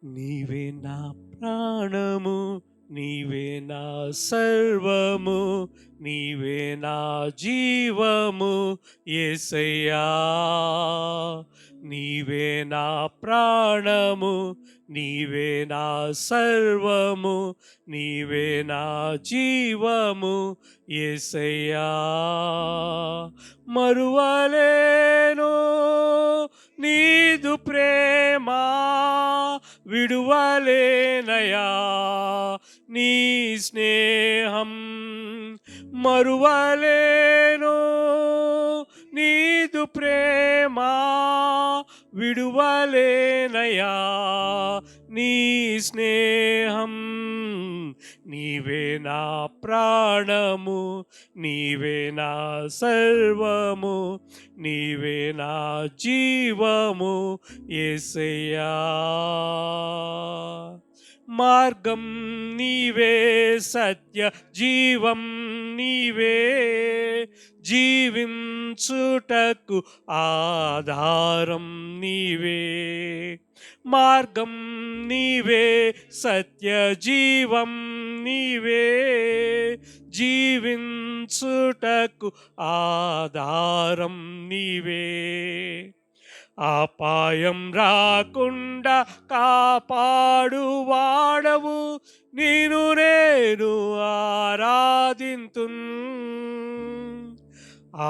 నీవే నా ప్రాణము, నీవే నా సర్వము, నీవే నా జీవము యేసయ్యా. నీవే నా ప్రాణము, నీవే నా సర్వము, నీవే నా జీవము యేసయ్యా. మరువలేను నీదు ప్రేమ, విడువలేనయా నీ స్నేహం. మరువలేను నీదు ప్రేమ, విడువలేనయా నీ స్నేహం. నీవే నా ప్రాణము, నీవే నా సర్వము, నీవే నా జీవము యేసయ్యా. మార్గం నీవే, సత్య జీవం నీవే, జీవించుటకు ఆధారం నీవే. మార్గం నీవే, సత్య జీవం నీవే, జీవించుటకు ఆధారం నీవే. అపాయం రాకుండా కాపాడు వాడవు, నేను ఆరాధింతున్.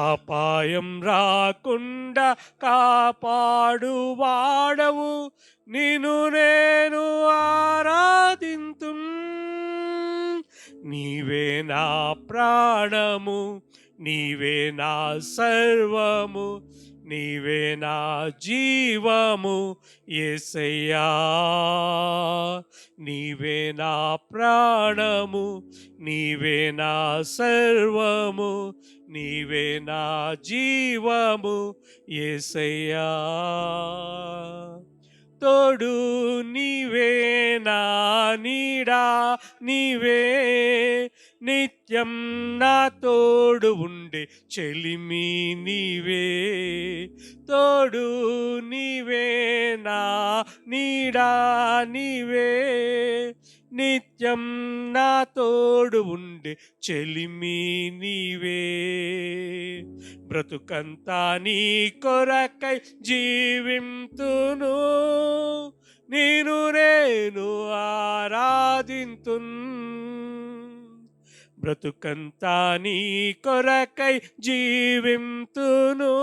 అపాయం రాకుండా కాపాడు వాడవు, నేను ఆరాధింతున్. నీవే నా ప్రాణము, నీవే నా సర్వము, నీవే నా జీవము యేసయ్యా. నీవే నా ప్రాణము, నీవే నా సర్వము, నీవే నా జీవము యేసయ్యా. తోడు నీవే, నా నీడా నీవే, నిత్యం నా తోడు ఉండే చెలిమి నీవే. తోడు నీవే, నా నీడా నీవే, నిత్యం నా తోడు ఉండే చెలిమి నీవే. బ్రతుకంతా నీ కొరకై జీవింతును, నేను ఆరాధింతున్. బ్రతుకంతా నీ కొరకై జీవింతును,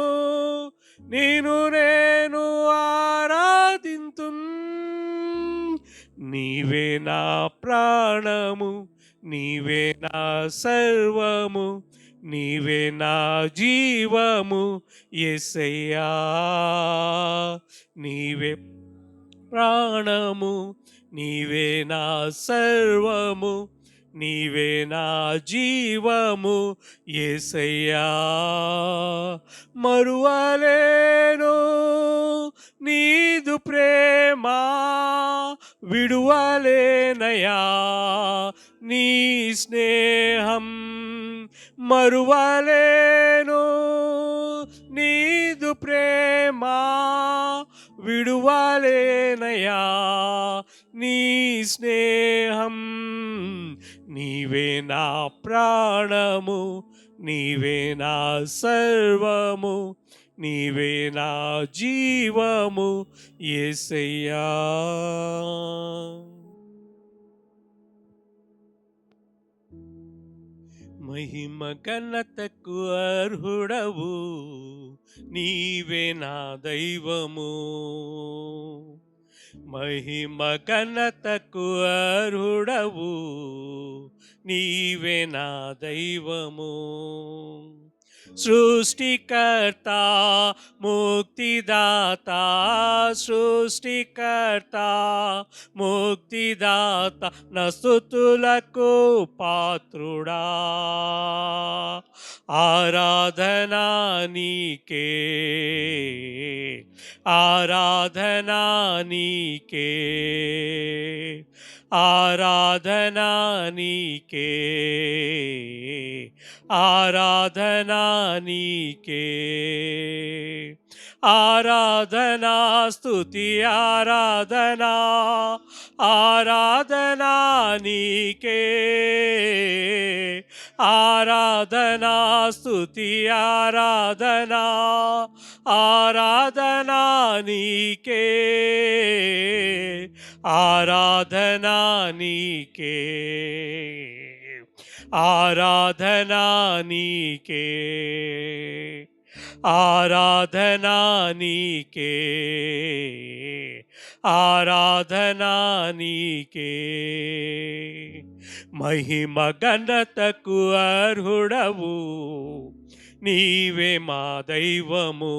నేను ఆరాధింతున్. నీవే నా ప్రాణము, నీవే నా సర్వము, నీవే నా జీవము యేసయ్యా. నీవే ప్రాణము, నీవే నా సర్వము, నీవే నా జీవము యేసయ్యా. మరువలేను నీదు ప్రేమ, విడువలేనయా నీ స్నేహం. మరువలేను నీదు ప్రేమ, విడువలేనయా నీ స్నేహం. నీవే నా ప్రాణము, నీవే నా సర్వము, నీవే నా జీవము యేసయ్యా. మహిమ ఘనతకు అర్హుడవు, నీవే నా దైవము. మహిమ ఘనతకు అర్హుడవు, నీవే నా దైవము. సృష్టికర్త ముక్తిదాత సృష్టికర్త ముక్తిదాత నస్తుతులకు పాత్రుడా ఆరాధనా నీకే ఆరాధనా నీకే ఆరాధనా నీకే ఆరాధనా నీకే ఆరాధనా స్తుతి ఆరాధనా ఆరాధనా నీకే ఆరాధనా స్తుతి ఆరాధనా ఆరాధనా నీకే ఆరాధనా నీకే ఆరాధనా నీకే ఆరాధనా నీకే ఆరాధనా నీకే మహిమ ఘనతకు అర్హుడవు నీవే మా దైవము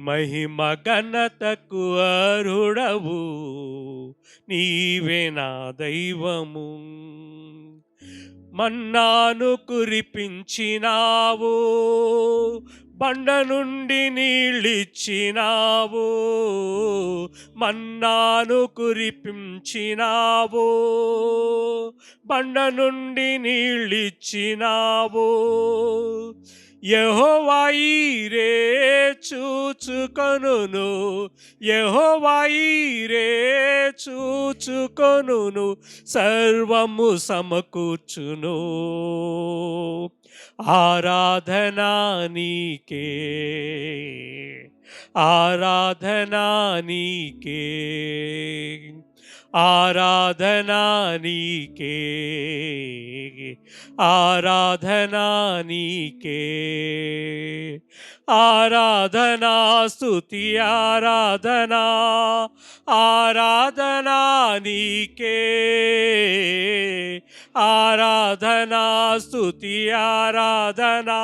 మహిమ ఘనతకు అర్హుడవు నీవే నా దైవము మన్నాను కురిపించినావు బండ నుండి నీళ్ళిచ్చినావు మన్నాను కురిపించినావు బండ నుండి నీళ్ళిచ్చినావు యెహోవా ఈరే చూచుకొనును యెహోవా ఈరే చూచుకొనును సర్వము సమకూర్చును ఆరాధనా నీకే ఆరాధనా నీకే ఆరాధనా నీకే ఆరాధనా నీకే ఆరాధనా స్తుతి ఆరాధనా ఆరాధనా నీకే ఆరాధనా స్తుతి ఆరాధనా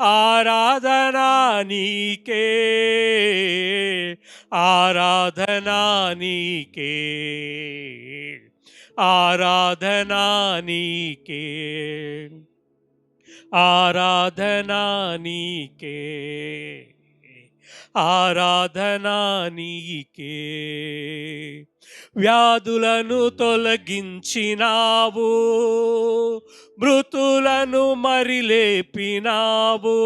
ఆరాధనా నీకే ఆరాధనా నీకే ఆరాధనా నీకే ఆరాధనా నీకే ఆరాధనా నీకే వ్యాధులను తొలగించినావు మృతులను మరిలేపినావు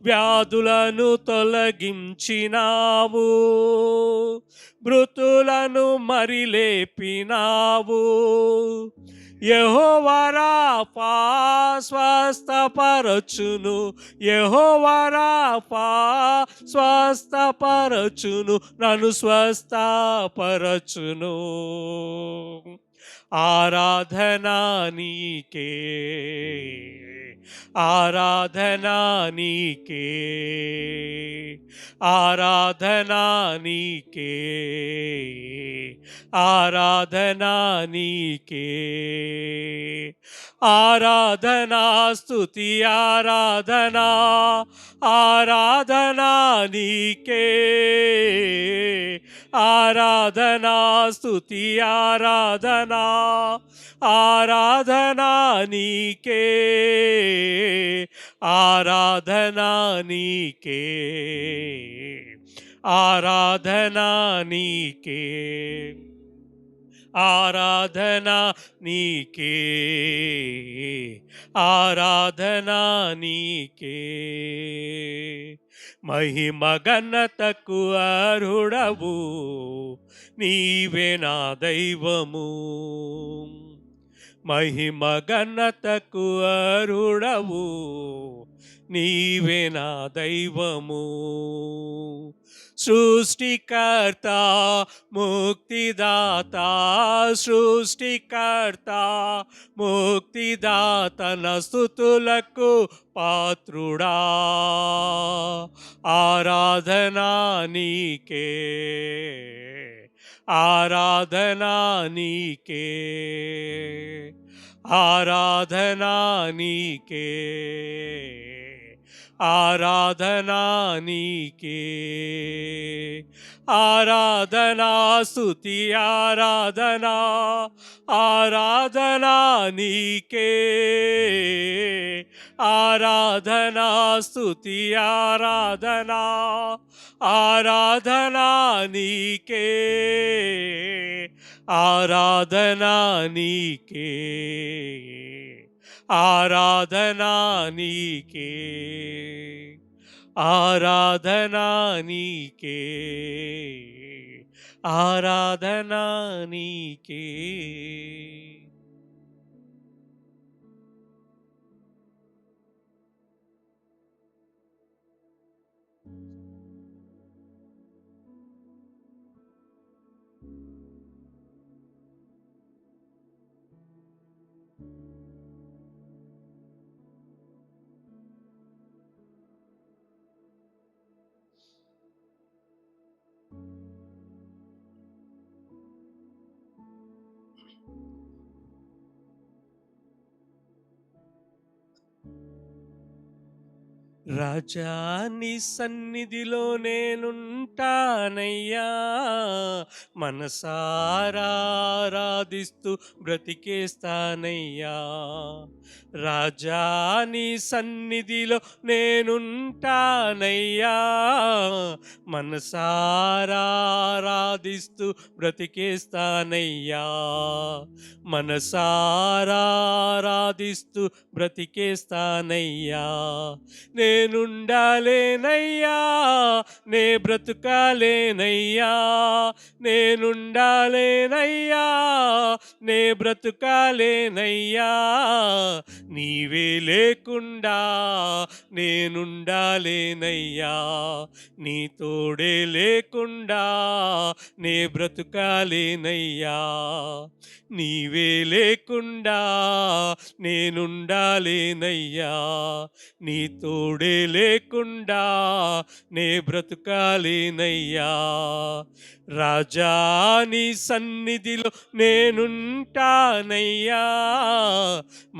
వ్యాధులను తొలగించినావు మృతులను మరిలేపినావు యెహోవా రాఫా స్వస్థపరచును యెహోవా రాఫా స్వస్థపరచును నన్ను స్వస్థపరచును ఆరాధనా నీకే ఆరాధనా నీకే ఆరాధనా నీకే ఆరాధనా నీకే ఆరాధనా స్తుతి ఆరాధనా ఆరాధనా నీకే ఆరాధనా స్తుతి ఆరాధనా ఆరాధనా నీకే ఆరాధనా నీకే ఆరాధనా నీకే ఆరాధనా నీకే ఆరాధనా నీకే మహిమ ఘనతకు అర్హుడవు నీవే నా దైవము మహిమ ఘనతకు అర్హుడవు నీవే నా దైవము సృష్టికర్త ముక్తిదాత సృష్టికర్త ముక్తిదాత స్తుతులకు పాత్రుడా ఆరాధనా నీకే ఆరాధనా నీకే ఆరాధనా నీకే, ఆరాధనా నీకే, ఆరాధనా స్తుతి ఆరాధనా, ఆరాధనా నీకే, ఆరాధనా స్తుతి ఆరాధనా, ఆరాధనా నీకే, ఆరాధనా నీకే, ఆరాధనా నీకే, ఆరాధనా నీకే, ఆరాధనా నీకే. రాజా నీ సన్నిధిలో నేనుంటానయ్యా, మనసారా ఆరాధిస్తూ బ్రతికేస్తానయ్యా. రాజా నీ సన్నిధిలో నేనుంటానయ్యా, మనసారా ఆరాధిస్తూ బ్రతికేస్తానయ్యా, మనసారా ఆరాధిస్తూ బ్రతికేస్తానయ్యా. నేనుండాలేనయ్యా, నే బ్రతుకాలేనయ్యా, నేనుండాలేనయ్యా, నే బ్రతుకాలేనయ్యా, నీవే లేకుండా నేనుండాలేనయ్యా, నీ తోడే లేకుండా నే బ్రతుకాలేనయ్యా, నీవే లేకుండా నేనుండాలేనయ్యా, నీ తోడే లేకుండా నే బ్రతుకాలేనయ్యా. రాజా నీ సన్నిధిలో నేనుంటానయ్యా,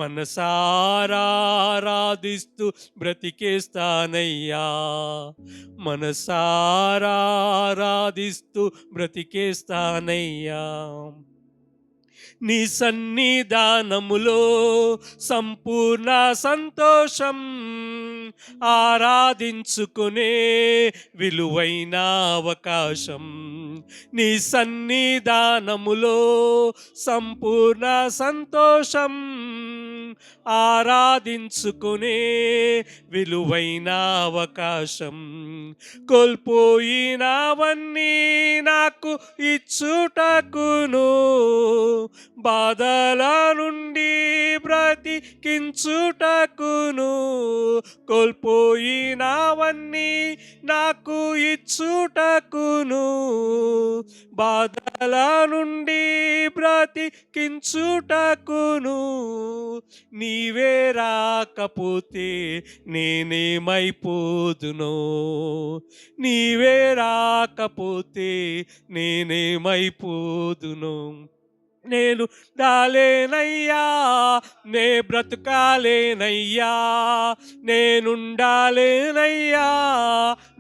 మనసారా ఆరాధిస్తూ బ్రతికేస్తానయ్యా, మనసారా ఆరాధిస్తూ బ్రతికేస్తానయ్యా. నీ సన్నిధానములో సంపూర్ణ సంతోషం, ఆరాధించుకునే విలువైన అవకాశం. నీ సన్నిధానములో సంపూర్ణ సంతోషం, ఆరాధించుకునే విలువైన అవకాశం. కోల్పోయినవన్నీ నాకు ఇచ్చుటకును, బాధల నుండి బ్రతికించుటకును, కోల్పోయినవన్నీ నాకు ఇచ్చుటకును, బాధల నుండి బ్రతికించుటకును. నీవే రాకపోతే నేనేమైపోదునో, నీవే రాకపోతే నేనేమైపోదును. నేను డాలేనయ్యా, నే బ్రతుకాలేనయ్యా, నేనుండాలేనయ్యా,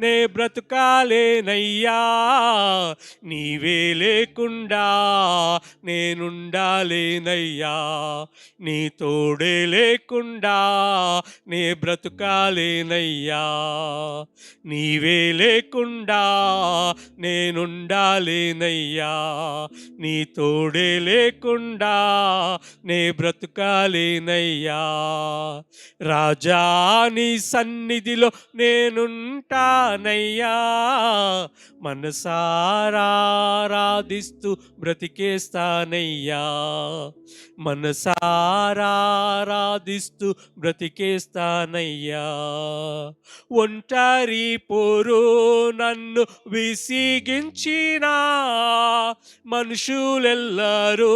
నే బ్రతుకాలేనయ్యా, నీవే లేకుండా నేనుండాలేనయ్యా, నీ తోడే లేకుండా నే బ్రతుకాలేనయ్యా, నీవే లేకుండా నేనుండాలేనయ్యా, నీ తోడే లేకుండా నే బ్రతుకాలేనయ్యా. రాజా నీ సన్నిధిలో నేనుంటానయ్యా, మనసారా ఆరాధిస్తూ బ్రతికేస్తానయ్యా, మనసారా ఆరాధిస్తూ బ్రతికేస్తానయ్యా. ఒంటరి పోరు నన్ను విసిగించినా, మనుషులెల్లరూ స్నేహితులెల్లరూ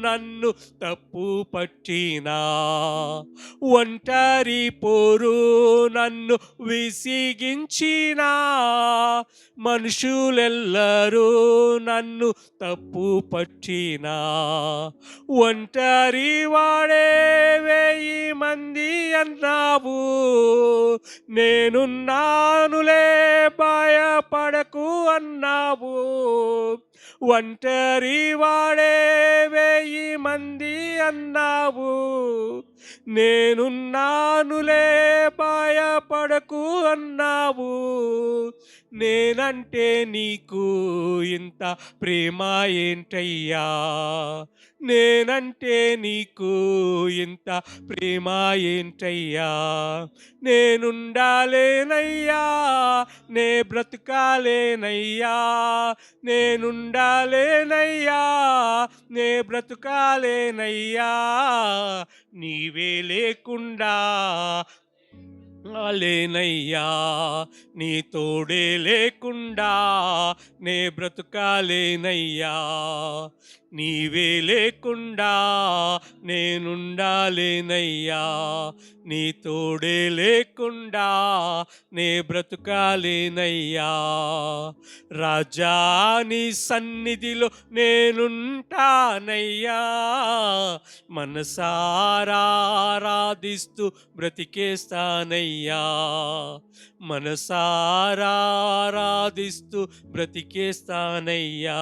నన్ను తప్పు పట్టినా, ఒంటరి పోరు నన్ను విసిగించినా, మనుషులెల్లరూ నన్ను తప్పు పట్టినా, ఒంటరి వాడే 1000 మంది అన్నావు, నేనున్నానులే భయపడకు అన్నావు. ఒంటరి వాడే 1000 మంది అన్నావు, నేనున్నానులే భయపడకు అన్నావు. నేనంటే నీకు ఇంత ప్రేమ ఏంటయ్యా, నేనంటే నీకు ఇంత ప్రేమ ఏంటయ్యా. నేనుండాలేనయ్యా, నే బ్రతుకాలేనయ్యా, నేనుండాలేనయ్యా, నే బ్రతుకాలేనయ్యా. నీవే లేకుండా లేనయ్యా, నీ తోడే లేకుండా నే బ్రతుకాలేనయ్యా. నీవే లేకుండా నేనుండాలేనయ్యా, నీ తోడే లేకుండా నే బ్రతుకాలేనయ్యా. రాజా నీ సన్నిధిలో నేనుంటానయ్యా, మనసారా ఆరాధిస్తూ బ్రతికేస్తానయ్యా, మనసారా ఆరాధిస్తూ బ్రతికేస్తానయ్యా.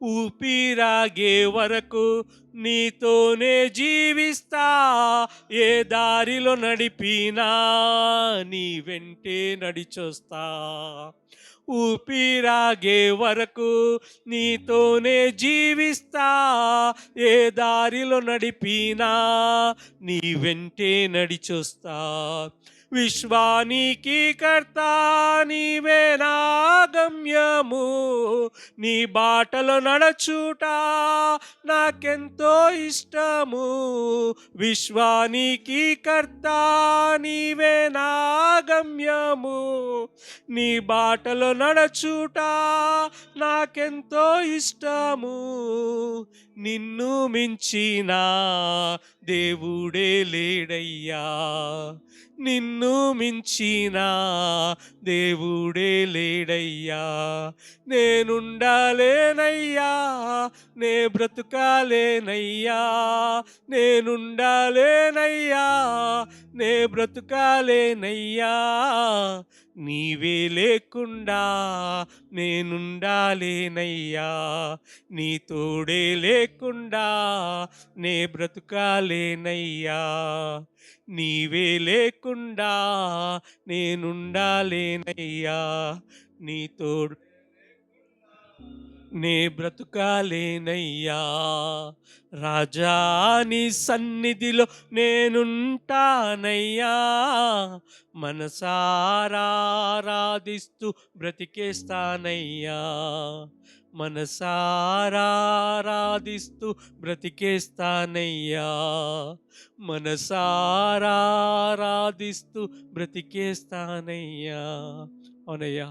ఊపిరాగే వరకు నీతోనే జీవిస్తా, ఏ దారిలో నడిపినా నీ వెంటే నడిచొస్తా. ఊపిరాగే వరకు నీతోనే జీవిస్తా, ఏ దారిలో నడిపినా నీ వెంటే నడిచొస్తా. విశ్వానికి కర్త నీవే నా గమ్యము, నీ బాటలో నడచుట నాకెంతో ఇష్టము. విశ్వానికి కర్త నీవే నా గమ్యము, నీ బాటలో నడచుట నాకెంతో ఇష్టము. నిన్ను మించిన దేవుడే లేడయ్యా, నిన్ను మించిన దేవుడే లేడయ్యా. నేనుండాలేనయ్యా, నే బ్రతుకాలేనయ్యా, నేనుండాలేనయ్యా, నే బ్రతుకాలేనయ్యా. నీవే లేకుండా నేనుండాలేనయ్యా, నీ తోడే లేకుండా నే బ్రతుకాలేనయ్యా. నీవే లేకుండా నేనుండాలేనయ్యా, నీ తోడు నే బ్రతుకాలేనయ్యా. రాజా నీ సన్నిధిలో నేనుంటానయ్యా, మనసారా ఆరాధిస్తూ బ్రతికేస్తానయ్యా, మనసారా ఆరాధిస్తూ బ్రతికేస్తానయ్యా, మనసారా ఆరాధిస్తూ బ్రతికేస్తానయ్యా. అవునయ్యా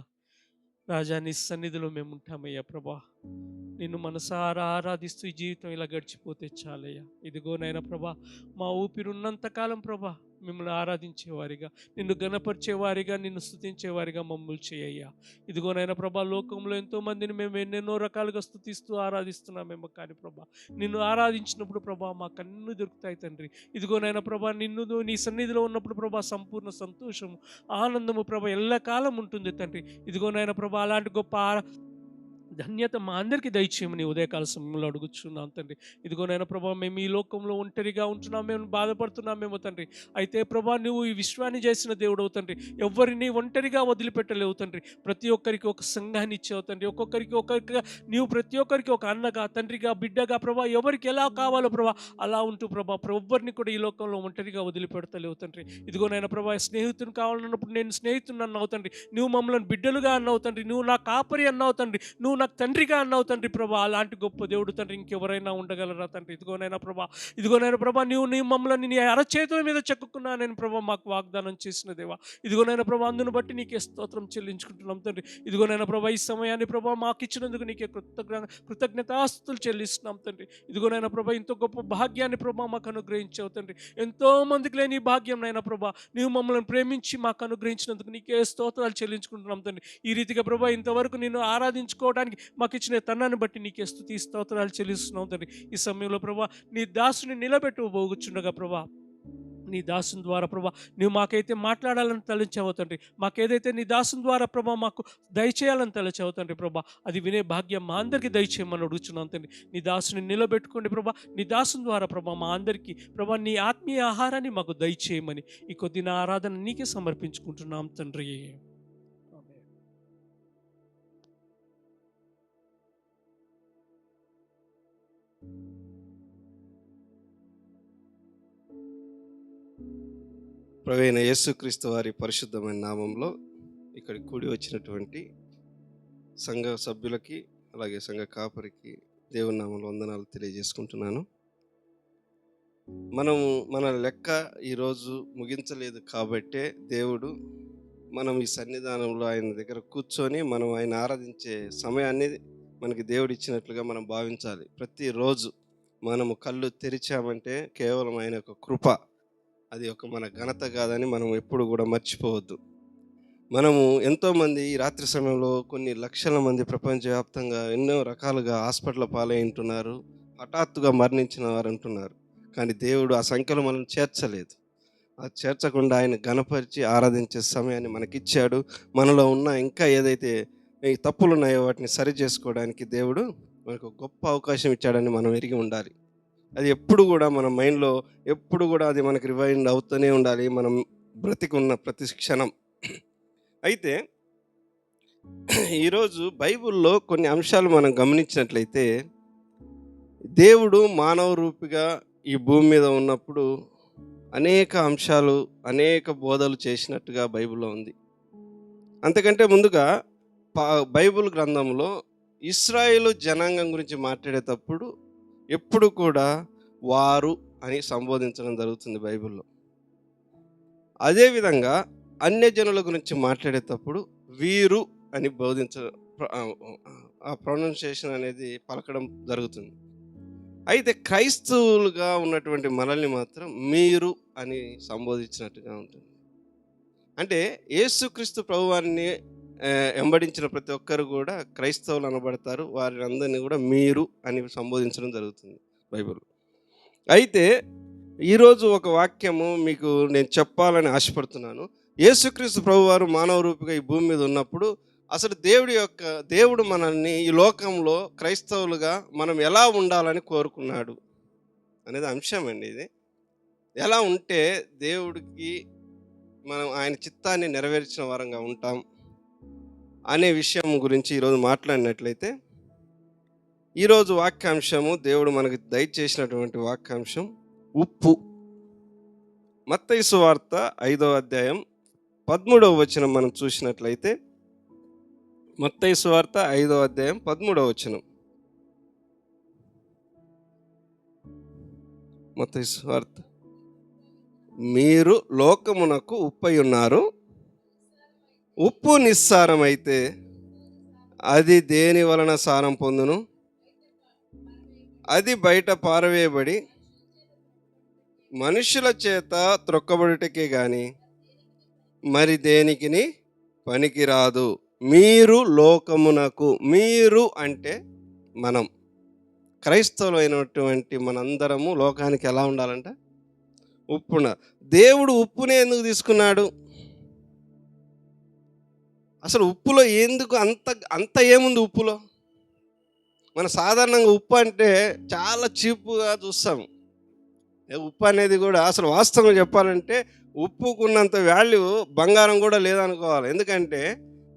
రాజా, నీ సన్నిధిలో మేము ఉంటామయ్యా ప్రభా. నిన్ను మనసారా ఆరాధిస్తూ ఈ జీవితం ఇలా గడిచిపోతే చాలయ్యా. ఇదిగోనైనా ప్రభా, మా ఊపిరి ఉన్నంతకాలం ప్రభా మిమ్మల్ని ఆరాధించేవారిగా, నిన్ను గణపరిచేవారిగా, నిన్ను స్తుతించేవారిగా మమ్మల్ని చేయయ్యా. ఇదిగోనైనా ప్రభా, లోకంలో ఎంతోమందిని మేము ఎన్నెన్నో రకాలుగా స్తుతిస్తూ ఆరాధిస్తున్నామేమో, కానీ ప్రభా నిన్ను ఆరాధించినప్పుడు ప్రభా మాకు అన్నీ దొరుకుతాయి తండ్రి. ఇదిగోనైనా ప్రభా, నీ సన్నిధిలో ఉన్నప్పుడు ప్రభా సంపూర్ణ సంతోషము, ఆనందము ప్రభా ఎల్లకాలం ఉంటుంది తండ్రి. ఇదిగోనైనా ప్రభా, అలాంటి గొప్ప ధన్యత మా అందరికీ దయచేయమని ఉదయకాల సమయంలో అడుగుచున్నాం తండ్రి. ఇదిగోనైనా ప్రభా, మేము ఈ లోకంలో ఒంటరిగా ఉంటున్నాం, మేము బాధపడుతున్నామేమో తండ్రి. అయితే ప్రభా, నువ్వు ఈ విశ్వాన్ని చేసిన దేవుడవు తండ్రి. ఎవరిని ఒంటరిగా వదిలిపెట్టలేవు తండ్రి. ప్రతి ఒక్కరికి ఒక సంఘాన్ని ఇచ్చావు తండ్రి. ఒక్కొక్కరికి నీవు ప్రతి ఒక్కరికి ఒక అన్నగా, తండ్రిగా, బిడ్డగా ప్రభా, ఎవరికి ఎలా కావాలో ప్రభా అలా ఉంటూ ప్రభా ఎవ్వరిని కూడా ఈ లోకంలో ఒంటరిగా వదిలిపెడతలేవు తండ్రి. ఇదిగోనైనా ప్రభా, స్నేహితుని కావాలన్నప్పుడు నేను స్నేహితుని అన్నావు తండ్రి. నువ్వు మమ్మల్ని బిడ్డలుగా అన్నావు తండ్రి. నువ్వు నా కాపరి అన్నావు తండ్రి. నువ్వు నాకు తండ్రిగా అన్నావు తండ్రి ప్రభా. అలాంటి గొప్ప దేవుడు తండ్రి ఇంకెవరైనా ఉండగలరా తండ్రి? ఇదిగోనైనా ప్రభా, ఇదిగోనైనా ప్రభా, నీవు మమ్మల్ని నీ అరచేతుల మీద చెక్కుకున్నా నేను ప్రభా మాకు వాగ్దానం చేసిన దేవా. ఇదిగోనైనా ప్రభా, అందును బట్టి నీకే స్తోత్రం చెల్లించుకుంటున్నాం తండ్రి. ఇదిగోనైనా ప్రభా, ఈ సమయాన్ని ప్రభా మాకు ఇచ్చినందుకు నీకే కృతజ్ఞతాస్తుతులు చెల్లిస్తున్నాం తండ్రి. ఇదిగోనైనా ప్రభా, ఇంత గొప్ప భాగ్యాన్ని ప్రభా మాకు అనుగ్రహించావు తండ్రి. ఎంతో మందికి లేని ఈ భాగ్యం నైనా ప్రభా, నీవు మమ్మల్ని ప్రేమించి మాకు అనుగ్రహించినందుకు నీకే స్తోత్రాలు చెల్లించుకుంటున్నాం తండ్రి. ఈ రీతిగా ప్రభా ఇంతవరకు నిన్ను ఆరాధించుకోవడానికి మాకు ఇచ్చిన తన్నాన్ని బట్టి నీకే స్తుతి స్తోత్రాలు చెల్లిస్తున్నాం తండ్రి. ఈ సమయంలో ప్రభా నీ దాసుని నిలబెట్టు పోగుచుండగా ప్రభా, నీ దాసుని ద్వారా ప్రభా నువ్వు మాకైతే మాట్లాడాలని తలంచావు తండ్రి. మాకేదైతే నీ దాసుని ద్వారా ప్రభా మాకు దయచేయాలని తలంచావు తండ్రి ప్రభా, అది వినే భాగ్యం మా అందరికీ దయచేయమని అడుగుతున్నాం తండ్రి. నీ దాసుని నిలబెట్టుకోండి ప్రభా. నీ దాసుని ద్వారా ప్రభా మా అందరికీ ప్రభా నీ ఆత్మీయ ఆహారాన్ని మాకు దయచేయమని ఈ కొద్దిన ఆరాధన నీకే సమర్పించుకుంటున్నాం తండ్రి. ప్రభువైన యేసుక్రీస్తు వారి పరిశుద్ధమైన నామంలో ఇక్కడ కూడి వచ్చినటువంటి సంఘ సభ్యులకి అలాగే సంఘ కాపరికి దేవుని నామంలో వందనాలు తెలియజేసుకుంటున్నాను. మన లెక్క ఈరోజు ముగించలేదు కాబట్టే దేవుడు మనం ఈ సన్నిధానంలో ఆయన దగ్గర కూర్చొని మనం ఆయన ఆరాధించే సమయాన్ని మనకి దేవుడు ఇచ్చినట్లుగా మనం భావించాలి. ప్రతిరోజు మనము కళ్ళు తెరిచామంటే కేవలం ఆయన యొక్క కృప, అది ఒక మన ఘనత కాదని మనం ఎప్పుడు కూడా మర్చిపోవద్దు. మనము ఎంతోమంది ఈ రాత్రి సమయంలో కొన్ని లక్షల మంది ప్రపంచవ్యాప్తంగా ఎన్నో రకాలుగా హాస్పిటల్ పాలై ఉంటున్నారు, హఠాత్తుగా మరణించిన వారు ఉంటున్నారు. కానీ దేవుడు ఆ సంఖ్యలో మనం చేర్చలేదు. ఆ చేర్చకుండా ఆయన ఘనపరిచి ఆరాధించే సమయాన్ని మనకిచ్చాడు. మనలో ఉన్న ఇంకా ఏదైతే ఈ తప్పులు ఉన్నాయో వాటిని సరి చేసుకోవడానికి దేవుడు మనకు గొప్ప అవకాశం ఇచ్చాడని మనం ఎరిగి ఉండాలి. అది ఎప్పుడు కూడా మన మైండ్లో ఎప్పుడు కూడా అది మనకి రివైండ్ అవుతూనే ఉండాలి, మనం బ్రతికున్న ప్రతి క్షణం. అయితే ఈరోజు బైబిల్లో కొన్ని అంశాలు మనం గమనించినట్లయితే, దేవుడు మానవ రూపిగా ఈ భూమి మీద ఉన్నప్పుడు అనేక అంశాలు, అనేక బోధలు చేసినట్టుగా బైబిల్లో ఉంది. అంతకంటే ముందుగా బైబిల్ గ్రంథంలో ఇశ్రాయేలు జనాంగం గురించి మాట్లాడేటప్పుడు ఎప్పుడు కూడా వారు అని సంబోధించడం జరుగుతుంది బైబిల్లో. అదేవిధంగా అన్యజనుల గురించి మాట్లాడేటప్పుడు వీరు అని ఆ ప్రొనౌన్సియేషన్ అనేది పలకడం జరుగుతుంది. అయితే క్రైస్తవులుగా ఉన్నటువంటి మనల్ని మాత్రం మీరు అని సంబోధించినట్టుగా ఉంటుంది. అంటే యేసుక్రీస్తు ప్రభువారిని వెంబడించిన ప్రతి ఒక్కరు కూడా క్రైస్తవులు అనబడతారు. వారిని అందరినీ కూడా మీరు అని సంబోధించడం జరుగుతుంది బైబిల్. అయితే ఈరోజు ఒక వాక్యము మీకు నేను చెప్పాలని ఆశపడుతున్నాను. యేసుక్రీస్తు ప్రభువారు మానవ రూపిగా ఈ భూమి మీద ఉన్నప్పుడు అసలు దేవుడు మనల్ని ఈ లోకంలో క్రైస్తవులుగా మనం ఎలా ఉండాలని కోరుకున్నాడు అనేది అంశం అండి. ఇది ఎలా ఉంటే దేవుడికి మనం ఆయన చిత్తాన్ని నెరవేర్చిన వారంగా ఉంటాం అనే విషయం గురించి ఈరోజు మాట్లాడినట్లయితే, ఈరోజు వాక్యాంశము దేవుడు మనకి దయచేసినటువంటి వాక్యాంశం ఉప్పు. మత్తయి సువార్త 5వ అధ్యాయం 13వ వచనం మనం చూసినట్లయితే, మత్తయి సువార్త 5వ అధ్యాయం 13వ వచనం. మత్తయి సువార్త, మీరు లోకమునకు ఉప్పై ఉన్నారు, ఉప్పు నిస్సారమైతే అది దేని వలన సారం పొందును? అది బయట పారవేయబడి మనుషుల చేత త్రొక్కబడుటకే గాని మరి దేనికిని పనికిరాదు. మీరు లోకమునకు, మీరు అంటే మనం క్రైస్తవులు అయినటువంటి మనందరము లోకానికి ఎలా ఉండాలంట? ఉప్పున. దేవుడు ఉప్పునే ఎందుకు తీసుకున్నాడు? అసలు ఉప్పులో ఎందుకు అంత ఏముంది ఉప్పులో? మన సాధారణంగా ఉప్పు అంటే చాలా చీప్గా చూస్తాం. ఉప్పు అనేది కూడా అసలు వాస్తవంగా చెప్పాలంటే ఉప్పుకున్నంత వాల్యూ బంగారం కూడా లేదనుకోవాలి. ఎందుకంటే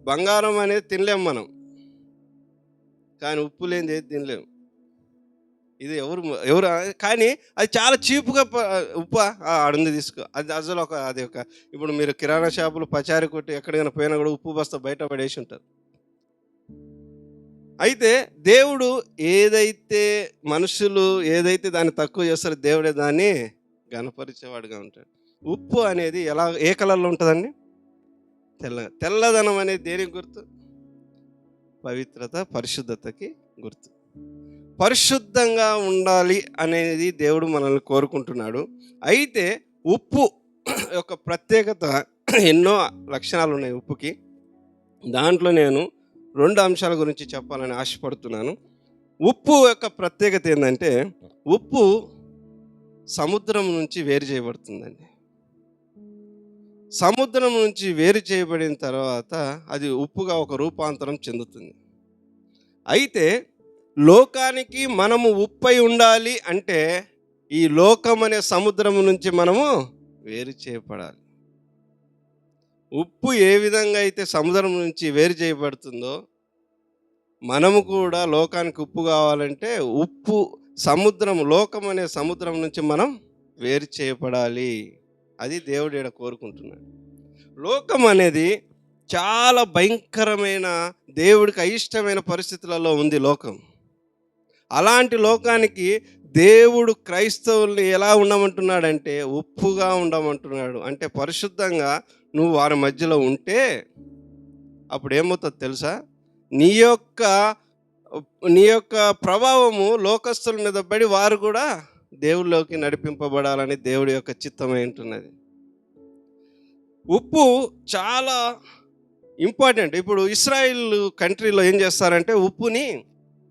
బంగారం అనేది తినలేము మనం, కానీ ఉప్పు లేనిది ఏది తినలేము. ఇది ఎవరు కానీ అది చాలా చీప్గా ఉప్పు అడుంది తీసుకో, అది అసలు అది ఒక ఇప్పుడు మీరు కిరాణా షాపులు పచారీ కొట్టి ఎక్కడికైనా పోయినా కూడా ఉప్పు బస్తా బయట పడేసి ఉంటారు. అయితే దేవుడు ఏదైతే మనుషులు ఏదైతే దాన్ని తక్కువ చేస్తారో దేవుడే దాన్ని ఘనపరిచేవాడుగా ఉంటాడు. ఉప్పు అనేది ఎలా ఏ కలర్లో ఉంటుందండి? తెల్లదనం అనేది దేనికి గుర్తు? పవిత్రత, పరిశుద్ధతకి గుర్తు. పరిశుద్ధంగా ఉండాలి అనేది దేవుడు మనల్ని కోరుకుంటున్నాడు. అయితే ఉప్పు యొక్క ప్రత్యేకత, ఎన్నో లక్షణాలు ఉన్నాయి ఉప్పుకి. దాంట్లో నేను 2 అంశాల గురించి చెప్పాలని ఆశపడుతున్నాను. ఉప్పు యొక్క ప్రత్యేకత ఏంటంటే, ఉప్పు సముద్రం నుంచి వేరు చేయబడుతుందండి. సముద్రం నుంచి వేరు చేయబడిన తర్వాత అది ఉప్పుగా ఒక రూపాంతరం చెందుతుంది. అయితే లోకానికి మనము ఉప్పై ఉండాలి అంటే ఈ లోకం అనే సముద్రం నుంచి మనము వేరు చేయబడాలి. ఉప్పు ఏ విధంగా అయితే సముద్రం నుంచి వేరు చేయబడుతుందో, మనము కూడా లోకానికి ఉప్పు కావాలంటే లోకం అనే సముద్రం నుంచి మనం వేరు చేయబడాలి. అది దేవుడు ఈడ కోరుకుంటున్నాడు. లోకం అనేది చాలా భయంకరమైన, దేవుడికి అయిష్టమైన పరిస్థితులలో ఉంది లోకం. అలాంటి లోకానికి దేవుడు క్రైస్తవుల్ని ఎలా ఉండమంటున్నాడంటే ఉప్పుగా ఉండమంటున్నాడు. అంటే పరిశుద్ధంగా నువ్వు వారి మధ్యలో ఉంటే అప్పుడు ఏమవుతుంది తెలుసా? నీ యొక్క ప్రభావము లోకస్తుల మీద పడి వారు కూడా దేవుళ్ళలోకి నడిపింపబడాలని దేవుడి యొక్క చిత్తమై ఉంటున్నది. ఉప్పు చాలా ఇంపార్టెంట్. ఇప్పుడు ఇస్రాయిల్ కంట్రీలో ఏం చేస్తారంటే ఉప్పుని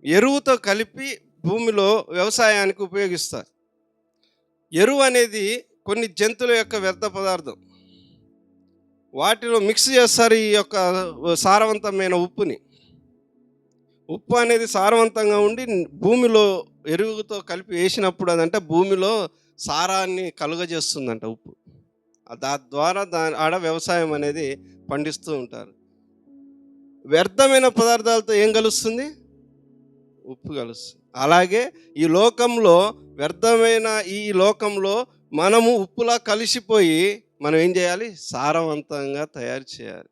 ఎరువుతో కలిపి భూమిలో వ్యవసాయానికి ఉపయోగిస్తారు. ఎరువు అనేది కొన్ని జంతువుల యొక్క వ్యర్థ పదార్థం, వాటిలో మిక్స్ చేస్తారు ఈ యొక్క సారవంతమైన ఉప్పుని. ఉప్పు అనేది సారవంతంగా ఉండి భూమిలో ఎరువుతో కలిపి వేసినప్పుడు అదంటే భూమిలో సారాన్ని కలుగజేస్తుందంట ఉప్పు. ద్వారా ఆడ వ్యవసాయం అనేది పండిస్తూ ఉంటారు. వ్యర్థమైన పదార్థాలతో ఏం కలుస్తుంది? ఉప్పు కలుస్తుంది. అలాగే ఈ లోకంలో మనము ఉప్పులా కలిసిపోయి మనం ఏం చేయాలి? సారవంతంగా తయారు చేయాలి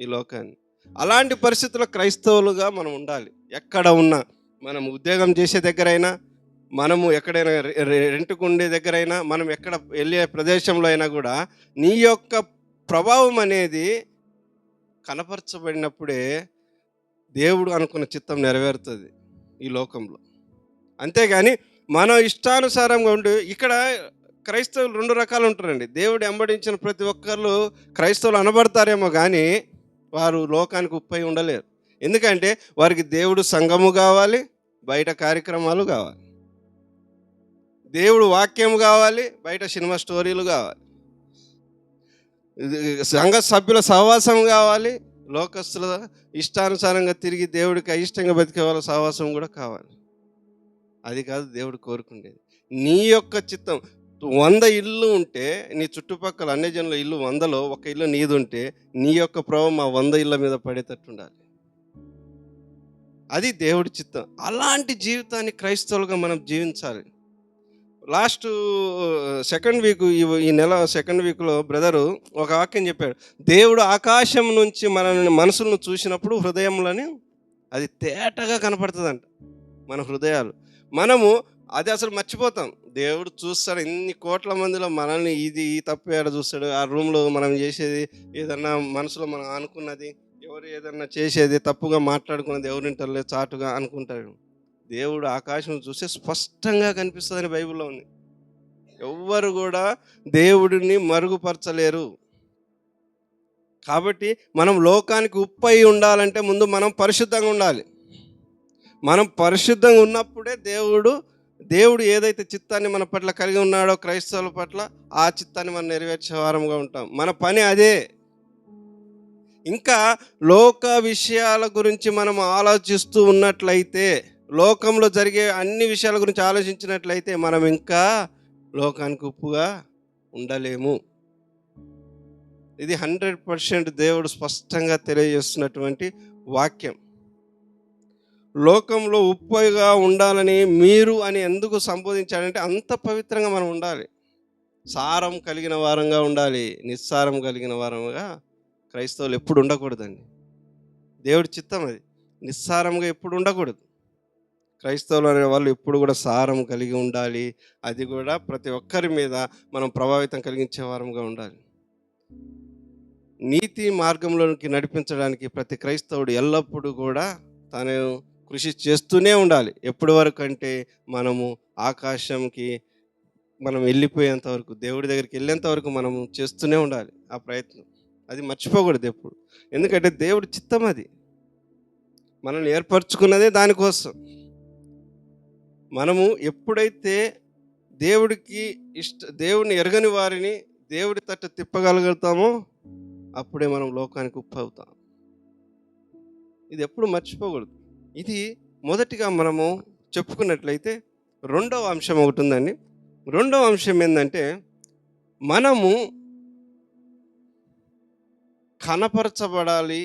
ఈ లోకాన్ని. అలాంటి పరిస్థితుల్లో క్రైస్తవులుగా మనం ఉండాలి. ఎక్కడ ఉన్నా, మనం ఉద్యోగం చేసే దగ్గరైనా, మనము ఎక్కడైనా రెంట్కు ఉండే దగ్గరైనా, మనం ఎక్కడ వెళ్ళే ప్రదేశంలో అయినా కూడా నీ యొక్క ప్రభావం అనేది కనపరచబడినప్పుడే దేవుడు అనుకున్న చిత్తం నెరవేరుతుంది ఈ లోకంలో. అంతేగాని మనం ఇష్టానుసారంగా ఉండి, ఇక్కడ క్రైస్తవులు 2 రకాలు ఉంటారండి. దేవుడు వెంబడించిన ప్రతి ఒక్కరు క్రైస్తవులు అనబడతారేమో కానీ వారు లోకానికి ఉప్పై ఉండలేరు. ఎందుకంటే వారికి దేవుడు సంఘము కావాలి, బయట కార్యక్రమాలు కావాలి. దేవుడు వాక్యం కావాలి, బయట సినిమా స్టోరీలు కావాలి. సంఘ సభ్యుల సహవాసం కావాలి, లోకస్తుల ఇష్టానుసారంగా తిరిగి దేవుడికి అయిష్టంగా బతికే వాళ్ళ సహవాసం కూడా కావాలి. అది కాదు దేవుడు కోరుకునేది. నీ యొక్క చిత్తం. 100 ఇళ్ళు ఉంటే నీ చుట్టుపక్కల అన్ని జనుల ఇల్లు 100లో ఒక ఇల్లు నీది ఉంటే నీ యొక్క ప్రభావం ఆ 100 ఇళ్ళ మీద పడేటట్టు ఉండాలి. అది దేవుడి చిత్తం. అలాంటి జీవితాన్ని క్రైస్తవులుగా మనం జీవించాలి. లాస్ట్ సెకండ్ వీక్, ఈ నెల సెకండ్ వీక్లో బ్రదరు ఒక వాక్యం చెప్పాడు. దేవుడు ఆకాశం నుంచి మనసులను చూసినప్పుడు హృదయంలోని అది తేటగా కనపడుతుందంట మన హృదయాలు. మనము అది అసలు మర్చిపోతాం. దేవుడు చూస్తాడు, ఇన్ని కోట్ల మందిలో మనల్ని ఈ తప్పు ఏడ చూస్తాడు. ఆ రూమ్లో మనం చేసేది ఏదన్నా, మనసులో మనం అనుకున్నది, ఎవరు ఏదన్నా చేసేది, తప్పుగా మాట్లాడుకున్నది ఎవరింటర్లే చాటుగా అనుకుంటాడు. దేవుడు ఆకాశం చూస్తే స్పష్టంగా కనిపిస్తుందని బైబిల్లో ఉంది. ఎవ్వరు కూడా దేవుడిని మరుగుపరచలేరు. కాబట్టి మనం లోకానికి ఉప్పై ఉండాలంటే ముందు మనం పరిశుద్ధంగా ఉండాలి. మనం పరిశుద్ధంగా ఉన్నప్పుడే దేవుడు ఏదైతే చిత్తాన్ని మన పట్ల కలిగి ఉన్నాడో క్రైస్తవుల పట్ల, ఆ చిత్తాన్ని మనం నెరవేర్చే వారంగా ఉంటాం. మన పని అదే. ఇంకా లోక విషయాల గురించి మనం ఆలోచిస్తూ ఉన్నట్లయితే, లోకంలో జరిగే అన్ని విషయాల గురించి ఆలోచించినట్లయితే మనం ఇంకా లోకానికి ఉప్పుగా ఉండలేము. ఇది 100% దేవుడు స్పష్టంగా తెలియజేస్తున్నటువంటి వాక్యం. లోకంలో ఉప్పుగా ఉండాలని మీరు అని ఎందుకు సంబోధించాడంటే, అంత పవిత్రంగా మనం ఉండాలి. సారం కలిగిన వారంగా ఉండాలి. నిస్సారం కలిగిన వారంగా క్రైస్తవులు ఎప్పుడు ఉండకూడదండి. దేవుడి చిత్తం అది. నిస్సారంగా ఎప్పుడు ఉండకూడదు. క్రైస్తవులు అనే వాళ్ళు ఎప్పుడు కూడా సారం కలిగి ఉండాలి. అది కూడా ప్రతి ఒక్కరి మీద మనం ప్రభావితం కలిగించే వారంగా ఉండాలి. నీతి మార్గంలోనికి నడిపించడానికి ప్రతి క్రైస్తవుడు ఎల్లప్పుడూ కూడా తను కృషి చేస్తూనే ఉండాలి. ఎప్పటి వరకు అంటే మనము ఆకాశంకి మనం వెళ్ళిపోయేంత వరకు, దేవుడి దగ్గరికి వెళ్ళేంత వరకు మనము చేస్తూనే ఉండాలి ఆ ప్రయత్నం. అది మర్చిపోకూడదు ఎప్పుడు. ఎందుకంటే దేవుడి చిత్తం అది. మనల్ని ఏర్పరచుకున్నదే దానికోసం. మనము ఎప్పుడైతే దేవుడిని ఎరగని వారిని దేవుడి తట్టు తిప్పగలుగుతామో అప్పుడే మనం లోకానికి ఉప్పు అవుతాం. ఇది ఎప్పుడు మర్చిపోకూడదు. ఇది మొదటిగా మనము చెప్పుకున్నట్లయితే రెండవ అంశం ఒకటి ఉందండి. రెండవ అంశం ఏంటంటే, మనము కనపరచబడాలి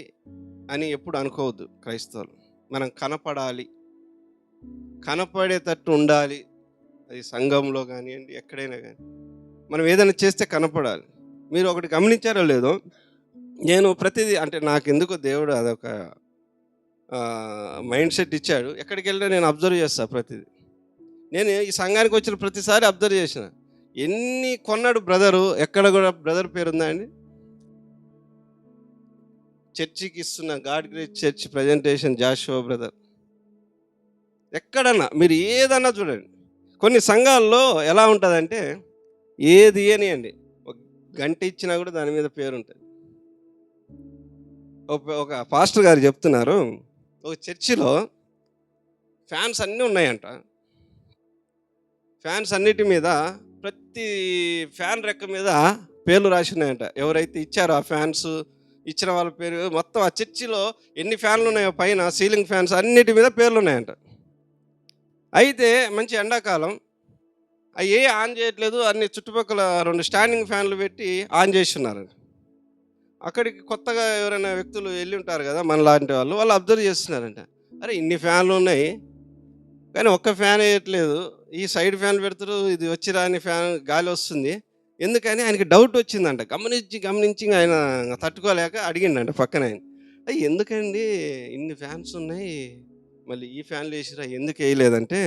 అని ఎప్పుడు అనుకోవద్దు క్రైస్తవులు. మనం కనపడాలి, కనపడేటట్టు ఉండాలి. అది సంఘంలో కానివ్వండి, ఎక్కడైనా కానీ మనం ఏదైనా చేస్తే కనపడాలి. మీరు ఒకటి గమనించారో లేదో, నేను ప్రతిదీ అంటే నాకు ఎందుకో దేవుడు అదొక మైండ్ సెట్ ఇచ్చాడు. ఎక్కడికి వెళ్ళినా నేను అబ్జర్వ్ చేస్తాను ప్రతిదీ. నేను ఈ సంఘానికి వచ్చిన ప్రతిసారి అబ్జర్వ్ చేసిన ఎన్ని కొన్నాడు బ్రదరు. ఎక్కడ కూడా బ్రదర్ పేరు ఉందా అండి? చర్చికి ఇస్తున్న God Grace Church presentation Joshua brother. ఎక్కడన్నా మీరు ఏదన్నా చూడండి. కొన్ని సంఘాల్లో ఎలా ఉంటుందంటే, ఏది అని ఒక గంట ఇచ్చినా కూడా దాని మీద పేరు ఉంటుంది. ఒక పాస్టర్ గారు చెప్తున్నారు, ఒక చర్చిలో ఫ్యాన్స్ అన్నీ ఉన్నాయంట. ఫ్యాన్స్ అన్నిటి మీద ప్రతి ఫ్యాన్ రెక్క మీద పేర్లు రాసి ఉన్నాయంట. ఎవరైతే ఇచ్చారో ఆ ఫ్యాన్స్ ఇచ్చిన వాళ్ళ పేరు మొత్తం ఆ చర్చిలో ఎన్ని ఫ్యాన్లు ఉన్నాయో పైన సీలింగ్ ఫ్యాన్స్ అన్నిటి మీద పేర్లు ఉన్నాయంట. అయితే మంచి ఎండాకాలం అవి ఆన్ చేయట్లేదు. అన్ని చుట్టుపక్కల 2 స్టాండింగ్ ఫ్యాన్లు పెట్టి ఆన్ చేస్తున్నారు. అక్కడికి కొత్తగా ఎవరైనా వ్యక్తులు వెళ్ళి ఉంటారు కదా, మనలాంటి వాళ్ళు అబ్జర్వ్ చేస్తున్నారంట. అరే ఇన్ని ఫ్యాన్లు ఉన్నాయి కానీ ఒక్క ఫ్యాన్ వేయట్లేదు, ఈ సైడ్ ఫ్యాన్ పెడతారు, ఇది వచ్చి రాని ఫ్యాన్ గాలి వస్తుంది ఎందుకని ఆయనకి డౌట్ వచ్చిందంట. గమనించి ఆయన తట్టుకోలేక అడిగిండంట పక్కన ఆయన, అయ్యి ఎందుకండి ఇన్ని ఫ్యాన్స్ ఉన్నాయి, మళ్ళీ ఈ ఫ్యాన్లు వేసిరా ఎందుకు వేయలేదంటే,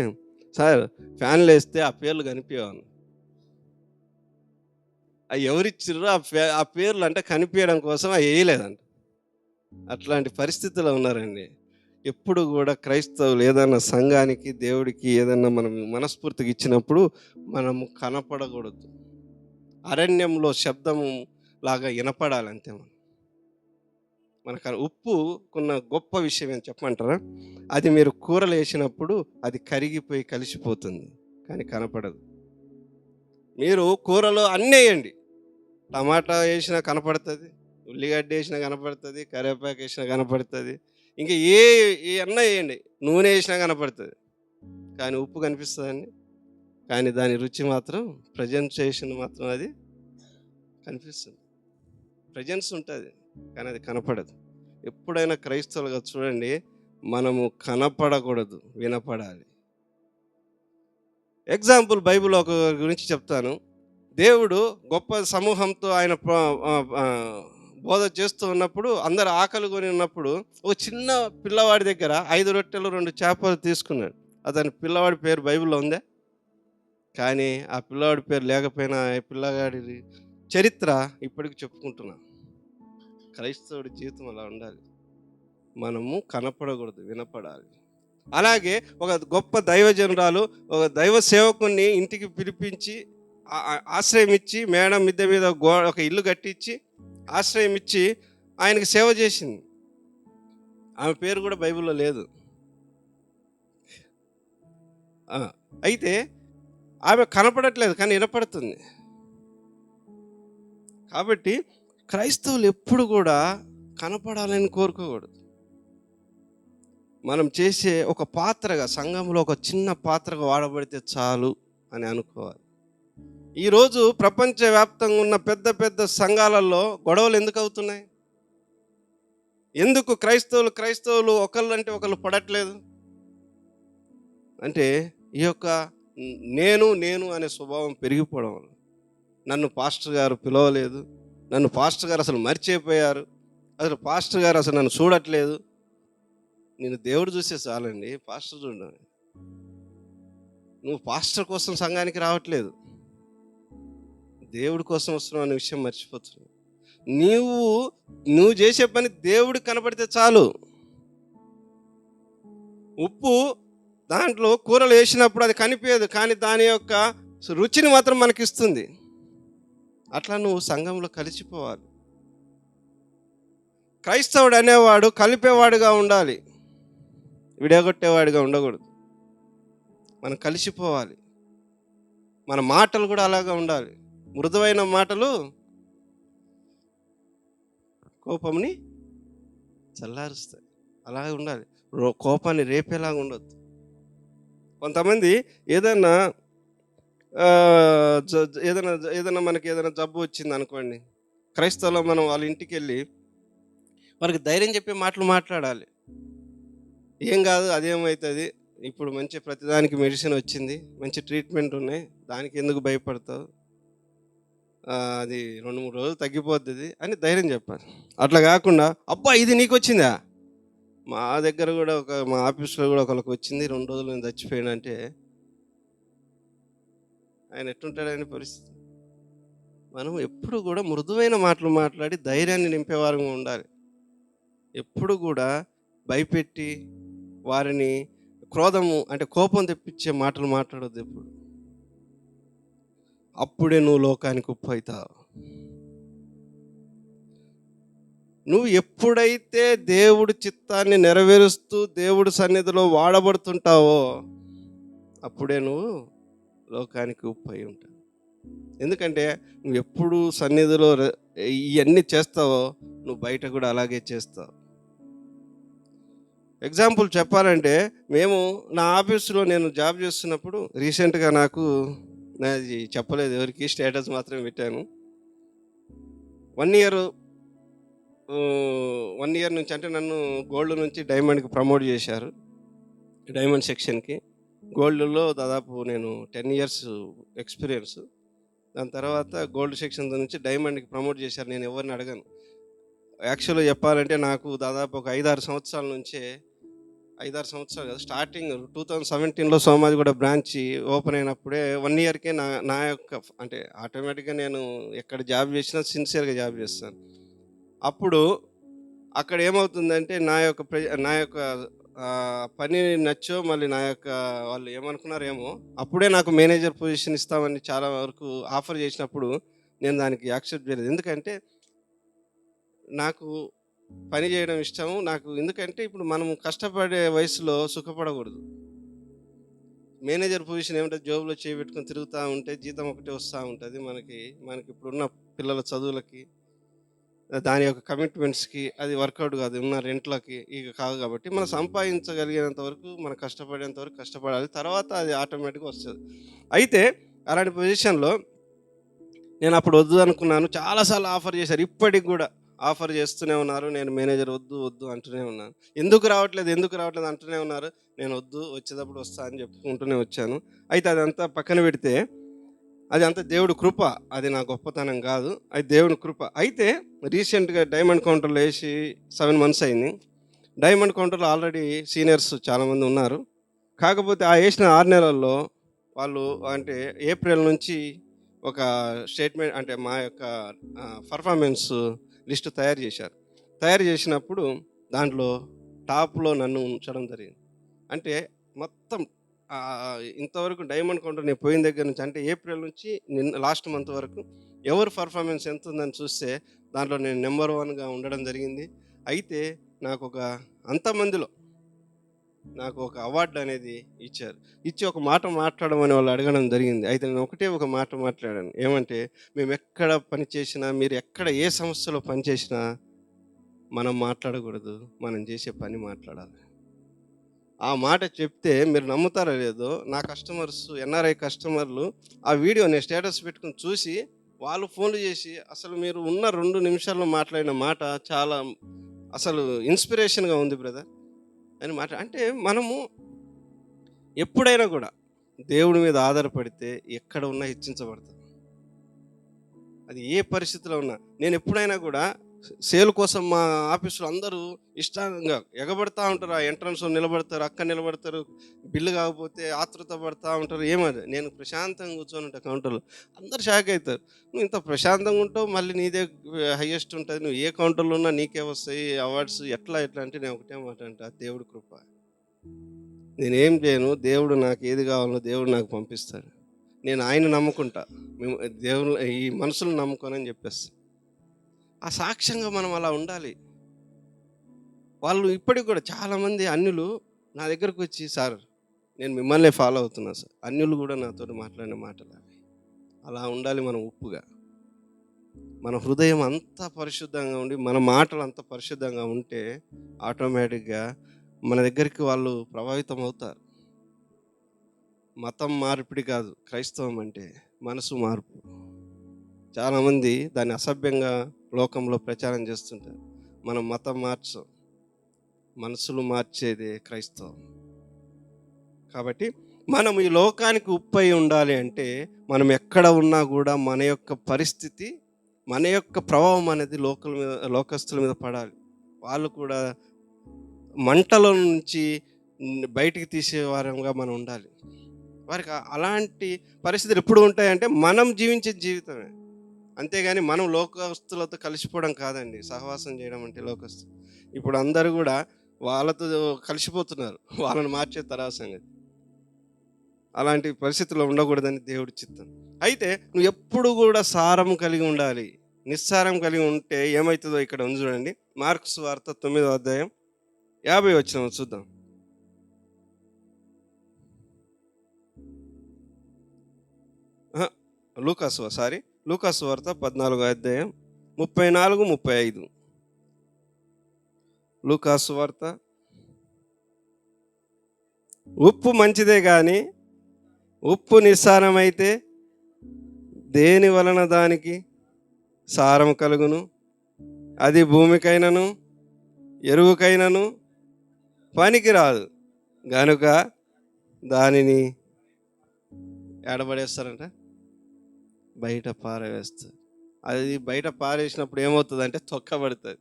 సార్ ఫ్యాన్లు వేస్తే ఆ పేర్లు కనిపించవు. అవి ఎవరిచ్చిర్రో ఆ పేర్లు అంటే కనిపించడం కోసం అవి వేయలేదంట. అట్లాంటి పరిస్థితుల్లో ఉన్నారండి. ఎప్పుడు కూడా క్రైస్తవులు ఏదైనా సంఘానికి, దేవుడికి ఏదైనా మనం మనస్ఫూర్తిగా ఇచ్చినప్పుడు మనము కనపడకూడదు. అరణ్యంలో శబ్దము లాగా వినపడాలి అంతే. మనకు ఉప్పుకున్న గొప్ప విషయం ఏం చెప్పమంటారా? అది మీరు కూరలు వేసినప్పుడు అది కరిగిపోయి కలిసిపోతుంది కానీ కనపడదు. మీరు కూరలో అన్నీ వేయండి, టమాటా వేసినా కనపడుతుంది, ఉల్లిగడ్డ వేసినా కనపడుతుంది, కరివేపాకు వేసినా కనపడుతుంది, ఇంకా ఏ అన్న వేయండి, నూనె వేసినా కనపడుతుంది, కానీ ఉప్పు కనిపిస్తుందండి. కానీ దాని రుచి మాత్రం, ప్రజెంటేషన్ మాత్రం అది కనిపిస్తుంది. ప్రజెన్స్ ఉంటుంది కానీ అది కనపడదు. ఎప్పుడైనా క్రైస్తవులుగా చూడండి, మనము కనపడకూడదు, వినపడాలి. ఎగ్జాంపుల్ బైబిల్ ఒక గురించి చెప్తాను. దేవుడు గొప్ప సమూహంతో ఆయన బోధ చేస్తూ ఉన్నప్పుడు, అందరు ఆకలి కొని ఉన్నప్పుడు, ఒక చిన్న పిల్లవాడి దగ్గర 5 రొట్టెలు 2 చేపలు తీసుకున్నాడు. అతని పిల్లవాడి పేరు బైబిల్లో ఉందే, కానీ ఆ పిల్లవాడి పేరు లేకపోయినా ఆ పిల్లవాడి చరిత్ర ఇప్పటికి చెప్పుకుంటున్నాం. క్రైస్తవుడి జీవితం అలా ఉండాలి. మనము కనపడకూడదు, వినపడాలి. అలాగే ఒక గొప్ప దైవజనురాలు ఒక దైవ సేవకుని ఇంటికి పిలిపించి ఆశ్రయం ఇచ్చి, మేడం మిద్దె మీద ఒక ఇల్లు కట్టించి ఆశ్రయం ఇచ్చి ఆయనకి సేవ చేసింది. ఆమె పేరు కూడా బైబిల్లో లేదు. అయితే ఆమె కనపడట్లేదు కానీ వినపడుతుంది. కాబట్టి క్రైస్తవులు ఎప్పుడు కూడా కనపడాలని కోరుకోకూడదు. మనం చేసే ఒక పాత్రగా, సంఘంలో ఒక చిన్న పాత్రగా వాడబడితే చాలు అని అనుకోవాలి. ఈరోజు ప్రపంచవ్యాప్తంగా ఉన్న పెద్ద పెద్ద సంఘాలలో గొడవలు ఎందుకు అవుతున్నాయి? ఎందుకు క్రైస్తవులు ఒకళ్ళంటే ఒకళ్ళు పడట్లేదు అంటే, ఈ యొక్క నేను అనే స్వభావం పెరిగిపోవడం వల్ల. నన్ను పాస్టర్ గారు పిలవలేదు, నన్ను పాస్టర్ గారు అసలు మర్చిపోయారు, అసలు పాస్టర్ గారు అసలు నన్ను చూడట్లేదు, నేను దేవుడు చూస్తే చాలండి, పాస్టర్ చూడ. నువ్వు పాస్టర్ కోసం సంఘానికి రావట్లేదు, దేవుడి కోసం వస్తున్నావు అనే విషయం మర్చిపోతున్నావు. నీవు నువ్వు చేసే పని దేవుడికి కనపడితే చాలు. ఉప్పు దాంట్లో కూరలు వేసినప్పుడు అది కనిపించదు, కానీ దాని యొక్క రుచిని మాత్రం మనకిస్తుంది. అట్లా నువ్వు సంఘంలో కలిసిపోవాలి. క్రైస్తవుడు అనేవాడు కలిపేవాడుగా ఉండాలి, విడగొట్టేవాడిగా ఉండకూడదు. మనం కలిసిపోవాలి. మన మాటలు కూడా అలాగా ఉండాలి. మృదువైన మాటలు కోపంని చల్లారుస్తాయి. అలాగే ఉండాలి. కోపాన్ని రేపేలాగా ఉండొద్దు. కొంతమంది ఏదైనా ఏదైనా మనకి ఏదైనా జబ్బు వచ్చింది అనుకోండి, క్రైస్తవులో మనం వాళ్ళ ఇంటికి వెళ్ళి వాళ్ళకి ధైర్యం చెప్పే మాటలు మాట్లాడాలి. ఏం కాదు, అదేమవుతుంది, ఇప్పుడు మంచి ప్రతిదానికి మెడిసిన్ వచ్చింది, మంచి ట్రీట్మెంట్ ఉన్నాయి, దానికి ఎందుకు భయపడతావు, అది 2-3 రోజులు తగ్గిపోతుంది అని ధైర్యం చెప్పాలి. అట్లా కాకుండా అబ్బా ఇది నీకు వచ్చిందా, మా దగ్గర కూడా మా ఆఫీస్లో కూడా ఒకరికి వచ్చింది, 2 రోజులు నేను చచ్చిపోయాను అంటే ఆయన ఎట్టుంటాడని పరిస్థితి. మనం ఎప్పుడు కూడా మృదువైన మాటలు మాట్లాడి ధైర్యాన్ని నింపేవారంగా ఉండాలి. ఎప్పుడు కూడా భయపెట్టి వారిని క్రోధము అంటే కోపం తెప్పించే మాటలు మాట్లాడొద్దు ఎప్పుడు. అప్పుడే నువ్వు లోకానికి ఉప్పు అవుతావు. నువ్వు ఎప్పుడైతే దేవుడి చిత్తాన్ని నెరవేరుస్తూ దేవుడి సన్నిధిలో వాడబడుతుంటావో అప్పుడే నువ్వు లోకానికి ఉప్పు అయి ఉంటావు. ఎందుకంటే నువ్వు ఎప్పుడు సన్నిధిలో ఇవన్నీ చేస్తావో నువ్వు బయట కూడా అలాగే చేస్తావు. ఎగ్జాంపుల్ చెప్పాలంటే, మేము నా ఆఫీసులో నేను జాబ్ చేస్తున్నప్పుడు రీసెంట్గా నాకు నాది చెప్పలేదు ఎవరికి, స్టేటస్ మాత్రం పెట్టాను. 1 ఇయర్ నుంచి అంటే నన్ను గోల్డ్ నుంచి డైమండ్కి ప్రమోట్ చేశారు, డైమండ్ సెక్షన్కి. గోల్డ్లో దాదాపు నేను 10 ఇయర్స్ ఎక్స్పీరియన్స్. దాని తర్వాత గోల్డ్ సెక్షన్ నుంచి డైమండ్కి ప్రమోట్ చేశారు. నేను ఎవరిని అడగను. యాక్చువల్గా చెప్పాలంటే నాకు దాదాపు ఒక 5-6 సంవత్సరాల నుంచే, 5-6 సంవత్సరాలు కాదు, స్టార్టింగ్ 2017లో సోమాజిగూడ బ్రాంచ్ ఓపెన్ అయినప్పుడే 1 ఇయర్కే నా యొక్క అంటే ఆటోమేటిక్గా నేను ఎక్కడ జాబ్ చేసినా సిన్సియర్గా జాబ్ చేస్తాను. అప్పుడు అక్కడ ఏమవుతుందంటే నా యొక్క పని నచ్చో మళ్ళీ నా యొక్క వాళ్ళు ఏమనుకున్నారేమో, అప్పుడే నాకు మేనేజర్ పొజిషన్ ఇస్తామని చాలా వరకు ఆఫర్ చేసినప్పుడు నేను దానికి యాక్సెప్ట్ చేయలేదు. ఎందుకంటే నాకు పని చేయడం ఇష్టము నాకు. ఎందుకంటే ఇప్పుడు మనం కష్టపడే వయసులో సుఖపడకూడదు. మేనేజర్ పొజిషన్ ఏమంటే జోబులో చేయబెట్టుకొని తిరుగుతూ ఉంటే జీతం ఒకటే వస్తూ ఉంటుంది. మనకి ఇప్పుడున్న పిల్లల చదువులకి, దాని యొక్క కమిట్మెంట్స్కి అది వర్కౌట్ కాదు, ఉన్న రెంట్లకి ఇక కాదు. కాబట్టి మనం సంపాదించగలిగినంత వరకు మనం కష్టపడేంత వరకు కష్టపడాలి, తర్వాత అది ఆటోమేటిక్గా వస్తుంది. అయితే అలాంటి పొజిషన్లో నేను అప్పుడు వద్దు అనుకున్నాను. చాలాసార్లు ఆఫర్ చేశారు, ఇప్పటికి కూడా ఆఫర్ చేస్తూనే ఉన్నారు. నేను మేనేజర్ వద్దు అంటూనే ఉన్నాను. ఎందుకు రావట్లేదు అంటూనే ఉన్నారు. నేను వద్దు, వచ్చేటప్పుడు వస్తా అని చెప్పుకుంటూనే వచ్చాను. అయితే అదంతా పక్కన పెడితే అది అంతా దేవుడి కృప, అది నా గొప్పతనం కాదు, అది దేవుడి కృప. అయితే రీసెంట్గా డైమండ్ కౌంటర్లో వేసి 7 months అయింది. డైమండ్ కౌంటర్లో ఆల్రెడీ సీనియర్స్ చాలామంది ఉన్నారు. కాకపోతే ఆ వేసిన 6 నెలల్లో వాళ్ళు అంటే ఏప్రిల్ నుంచి ఒక స్టేట్మెంట్ అంటే మా యొక్క పర్ఫార్మెన్స్ లిస్టు తయారు చేశారు. తయారు చేసినప్పుడు దాంట్లో టాప్లో నన్ను ఉంచడం జరిగింది. అంటే మొత్తం ఇంతవరకు డైమండ్ కౌంటర్ నేను పోయిన దగ్గర నుంచి, అంటే ఏప్రిల్ నుంచి లాస్ట్ మంత్ వరకు ఎవరు పర్ఫార్మెన్స్ ఎంత ఉందని చూస్తే దాంట్లో నేను నెంబర్ 1గా ఉండడం జరిగింది. అయితే నాకు అంతమందిలో నాకు ఒక అవార్డు అనేది ఇచ్చారు. ఇచ్చి ఒక మాట మాట్లాడమని వాళ్ళు అడగడం జరిగింది. అయితే నేను ఒక మాట మాట్లాడాను. ఏమంటే, మేము ఎక్కడ పని చేసినా, మీరు ఎక్కడ ఏ సంస్థలో పనిచేసినా మనం మాట్లాడకూడదు, మనం చేసే పని మాట్లాడాలి. ఆ మాట చెప్తే మీరు నమ్ముతారో లేదో, నా కస్టమర్స్, ఎన్ఆర్ఐ కస్టమర్లు ఆ వీడియో నేను స్టేటస్ పెట్టుకుని చూసి వాళ్ళు ఫోన్లు చేసి, అసలు మీరు ఉన్న 2 నిమిషాల్లో మాట్లాడిన మాట చాలా అసలు ఇన్స్పిరేషన్గా ఉంది బ్రదర్ అని అంటే మనము ఎప్పుడైనా కూడా దేవుడి మీద ఆధారపడితే ఎక్కడ ఉన్నా హెచ్చించబడతాం. అది ఏ పరిస్థితిలో ఉన్నా. నేను ఎప్పుడైనా కూడా సేల్ కోసం మా ఆఫీసులో అందరూ ఇష్టంగా ఎగబడతా ఉంటారు. ఆ ఎంట్రన్స్‌లో నిలబడతారు, అక్కడ నిలబడతారు. బిల్లు కాకపోతే ఆతృత పడతా ఉంటారు. ఏమది నేను ప్రశాంతంగా కూర్చొని ఉంటా కౌంటర్‌లో. అందరూ షాక్ అయితారు. "నువ్వు ఇంత ప్రశాంతంగా ఉంటావు, మళ్ళీ నీదే హైయెస్ట్ ఉంటది. నువ్వు ఏ కౌంటర్‌లో ఉన్నా నీకే వస్తాయి అవార్డ్స్ ఎట్లా అంటే నేను ఒకటే మాట అంటా, దేవుడి కృప. నేనేం చేయను. దేవుడు నాకు ఏది కావాలో దేవుడు నాకు పంపిస్తాడు. నేను ఆయన్ని నమ్ముకుంటా. మేము దేవుడు ఈ మనుషులను నమ్ముకోనని చెప్పేస్తా. ఆ సాక్ష్యంగా మనం అలా ఉండాలి. వాళ్ళు ఇప్పటికి కూడా చాలామంది అన్యులు నా దగ్గరకు వచ్చి, "సార్ నేను మిమ్మల్నే ఫాలో అవుతున్నా సార్." అన్యులు కూడా నాతోటి మాట్లాడిన మాటలు అవి. అలా ఉండాలి మనం ఉప్పుగా. మన హృదయం అంత పరిశుద్ధంగా ఉండి, మన మాటలు అంత పరిశుద్ధంగా ఉంటే ఆటోమేటిక్‌గా మన దగ్గరికి వాళ్ళు ప్రభావితం అవుతారు. మతం మార్పిడి కాదు క్రైస్తవం అంటే, మనసు మార్పు. చాలామంది దాన్ని అసభ్యంగా లోకంలో ప్రచారం చేస్తుంటారు. మనం మతం మార్చం. మనసులు మార్చేదే క్రైస్తవం. కాబట్టి మనం ఈ లోకానికి ఉప్పై ఉండాలి అంటే, మనం ఎక్కడ ఉన్నా కూడా మన యొక్క పరిస్థితి, మన యొక్క ప్రభావం అనేది లోకస్తుల మీద పడాలి. వాళ్ళు కూడా మంటలో నుంచి బయటికి తీసే వారంగా మనం ఉండాలి. వారికి అలాంటి పరిస్థితులు ఎప్పుడు ఉంటాయంటే, మనం జీవించే జీవితమే. అంతేగాని మనం లోకస్తులతో కలిసిపోవడం కాదండి సహవాసం చేయడం అంటే లోకస్తులు. ఇప్పుడు అందరూ కూడా వాళ్ళతో కలిసిపోతున్నారు. వాళ్ళని మార్చే సంగతి. అలాంటి పరిస్థితుల్లో ఉండకూడదని దేవుడి చిత్తం. అయితే నువ్వు ఎప్పుడు కూడా సారం కలిగి ఉండాలి. నిస్సారం కలిగి ఉంటే ఏమవుతుందో ఇక్కడ ఉంది చూడండి. మార్కు సువార్త 9వ అధ్యాయం 50 వచనం చూద్దాం. లూకా సువార్త 14వ అధ్యాయం 34, 35. లూకా సువార్త. ఉప్పు మంచిదే కానీ ఉప్పు నిస్సారమైతే దేని వలన దానికి సారం కలుగును? అది భూమికైనను ఎరువుకైనను పనికిరాదు. గనుక దానిని ఏడబడేస్తారంట, బయట పారవేస్తారు. అది బయట పారేసినప్పుడు ఏమవుతుందంటే తొక్కబడుతుంది.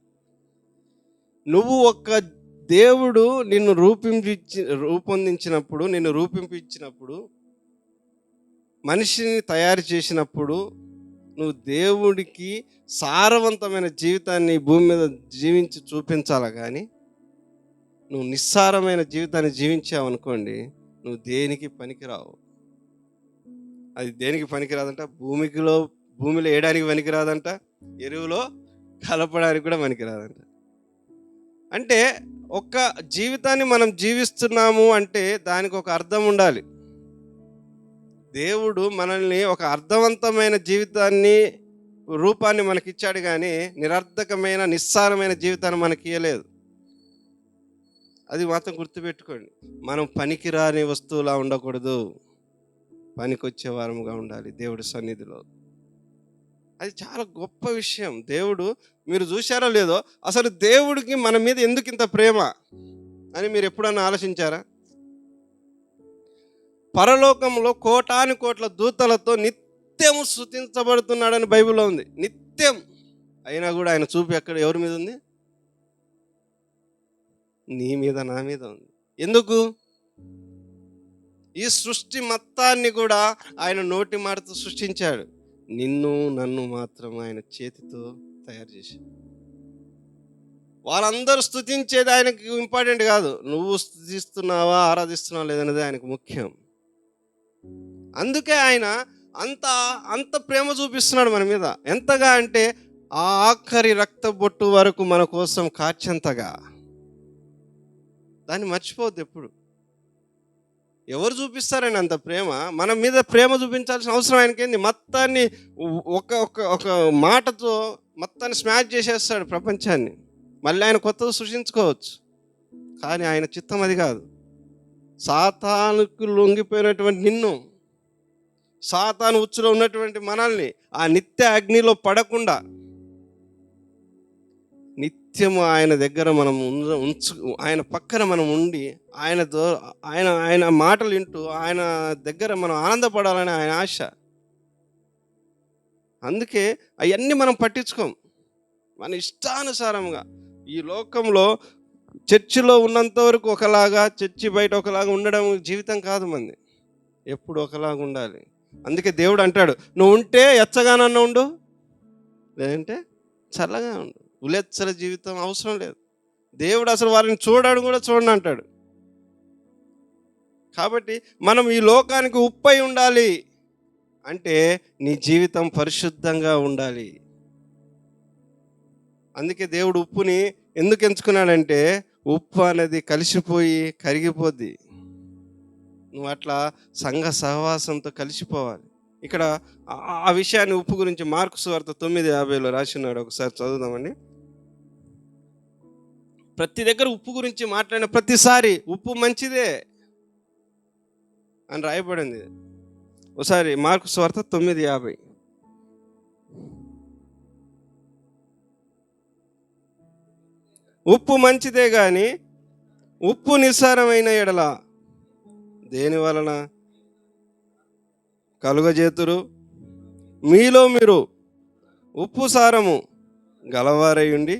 నువ్వు ఒక్క దేవుడు నిన్ను రూపింపించినప్పుడు మనిషిని తయారు చేసినప్పుడు నువ్వు దేవుడికి సారవంతమైన జీవితాన్ని భూమి మీద జీవించి చూపించాలి. కానీ నువ్వు నిస్సారమైన జీవితాన్ని జీవించావు అనుకోండి, నువ్వు దేనికి పనికిరావు. అది దేనికి పనికిరాదంట? భూమిలో వేయడానికి పనికిరాదంట, ఎరువులో కలపడానికి కూడా పనికిరాదంట. అంటే ఒక జీవితాన్ని మనం జీవిస్తున్నాము అంటే దానికి ఒక అర్థం ఉండాలి. దేవుడు మనల్ని ఒక అర్థవంతమైన రూపాన్ని మనకిచ్చాడు, కానీ నిరర్థకమైన నిస్సారమైన జీవితాన్ని మనకి ఇవ్వలేదు. అది మాత్రం గుర్తుపెట్టుకోండి. మనం పనికిరాని వస్తువులా ఉండకూడదు, పనికొచ్చే వారముగా ఉండాలి దేవుడి సన్నిధిలో. అది చాలా గొప్ప విషయం. దేవుడు, మీరు చూశారో లేదో, అసలు దేవుడికి మన మీద ఎందుకు ఇంత ప్రేమ అని మీరు ఎప్పుడన్నా ఆలోచించారా? పరలోకంలో కోటాను కోట్ల దూతలతో నిత్యం స్తుతించబడుతున్నాడని బైబిల్లో ఉంది. నిత్యం. అయినా కూడా ఆయన చూపు ఎవరి మీద ఉంది? నీ మీద, నా మీద ఉంది. ఎందుకు? ఈ సృష్టి మొత్తాన్ని కూడా ఆయన నోటి మాటతో సృష్టించాడు. నిన్ను నన్ను మాత్రం ఆయన చేతితో తయారు చేశాడు. వాళ్ళందరూ స్తుతించేది ఆయనకి ఇంపార్టెంట్ కాదు. నువ్వు స్తుతిస్తున్నావా, ఆరాధిస్తున్నావా లేదనేది ఆయనకు ముఖ్యం. అందుకే ఆయన అంత ప్రేమ చూపిస్తున్నాడు మన మీద. ఎంతగా అంటే ఆ ఆఖరి రక్త బొట్టు వరకు మన కోసం కార్చెంతగా. దాన్ని మర్చిపోవద్దు ఎప్పుడు. ఎవరు చూపిస్తారని అంత ప్రేమ? మన మీద ప్రేమ చూపించాల్సిన అవసరం ఆయనకేంది? మొత్తాన్ని ఒక మాటతో మొత్తాన్ని స్మాష్ చేసేస్తాడు ప్రపంచాన్ని. మళ్ళీ ఆయన కొత్తది సృష్టించుకోవచ్చు, కానీ ఆయన చిత్తం అది కాదు. సాతానుకు లొంగిపోయినటువంటి నిన్ను, సాతాను ఉచ్చులో ఉన్నటువంటి మనల్ని ఆ నిత్య అగ్నిలో పడకుండా నిత్యము ఆయన దగ్గర మనం ఆయన పక్కన మనం ఉండి ఆయన మాటలు వింటూ ఆయన దగ్గర మనం ఆనందపడాలని ఆయన ఆశ. అందుకే అవన్నీ మనం పట్టించుకోం. మన ఇష్టానుసారంగా ఈ లోకంలో చర్చిలో ఉన్నంత వరకు ఒకలాగా, చర్చి బయట ఒకలాగా ఉండడం జీవితం కాదు మంది. ఎప్పుడు ఒకలాగా ఉండాలి. అందుకే దేవుడు అంటాడు, నువ్వు ఉంటే ఎచ్చగానన్నా ఉండు, లేదంటే చల్లగా ఉండు. ఉలెచ్చల జీవితం అవసరం లేదు. దేవుడు అసలు వారిని చూడడు కూడా చూడను అంటాడు. కాబట్టి మనం ఈ లోకానికి ఉప్పై ఉండాలి అంటే నీ జీవితం పరిశుద్ధంగా ఉండాలి. అందుకే దేవుడు ఉప్పుని ఎందుకు ఎంచుకున్నాడంటే, ఉప్పు అనేది కలిసిపోయి కరిగిపోద్ది. నువ్వు అట్లా సంఘ సహవాసంతో కలిసిపోవాలి. ఇక్కడ ఆ విషయాన్ని ఉప్పు గురించి మార్కు సువార్త 9:50 రాసినాడు. ఒకసారి చదువుదామండి. ప్రతి దగ్గర ఉప్పు గురించి మాట్లాడిన ప్రతిసారి ఉప్పు మంచిదే అని రాయబడింది. ఒకసారి మార్కు సువార్త 9:50. ఉప్పు మంచిదే కానీ ఉప్పు నిస్సారమైన ఎడల దేని వలన కలుగజేతురు? మీలో మీరు ఉప్పు సారము గలవారై ఉండి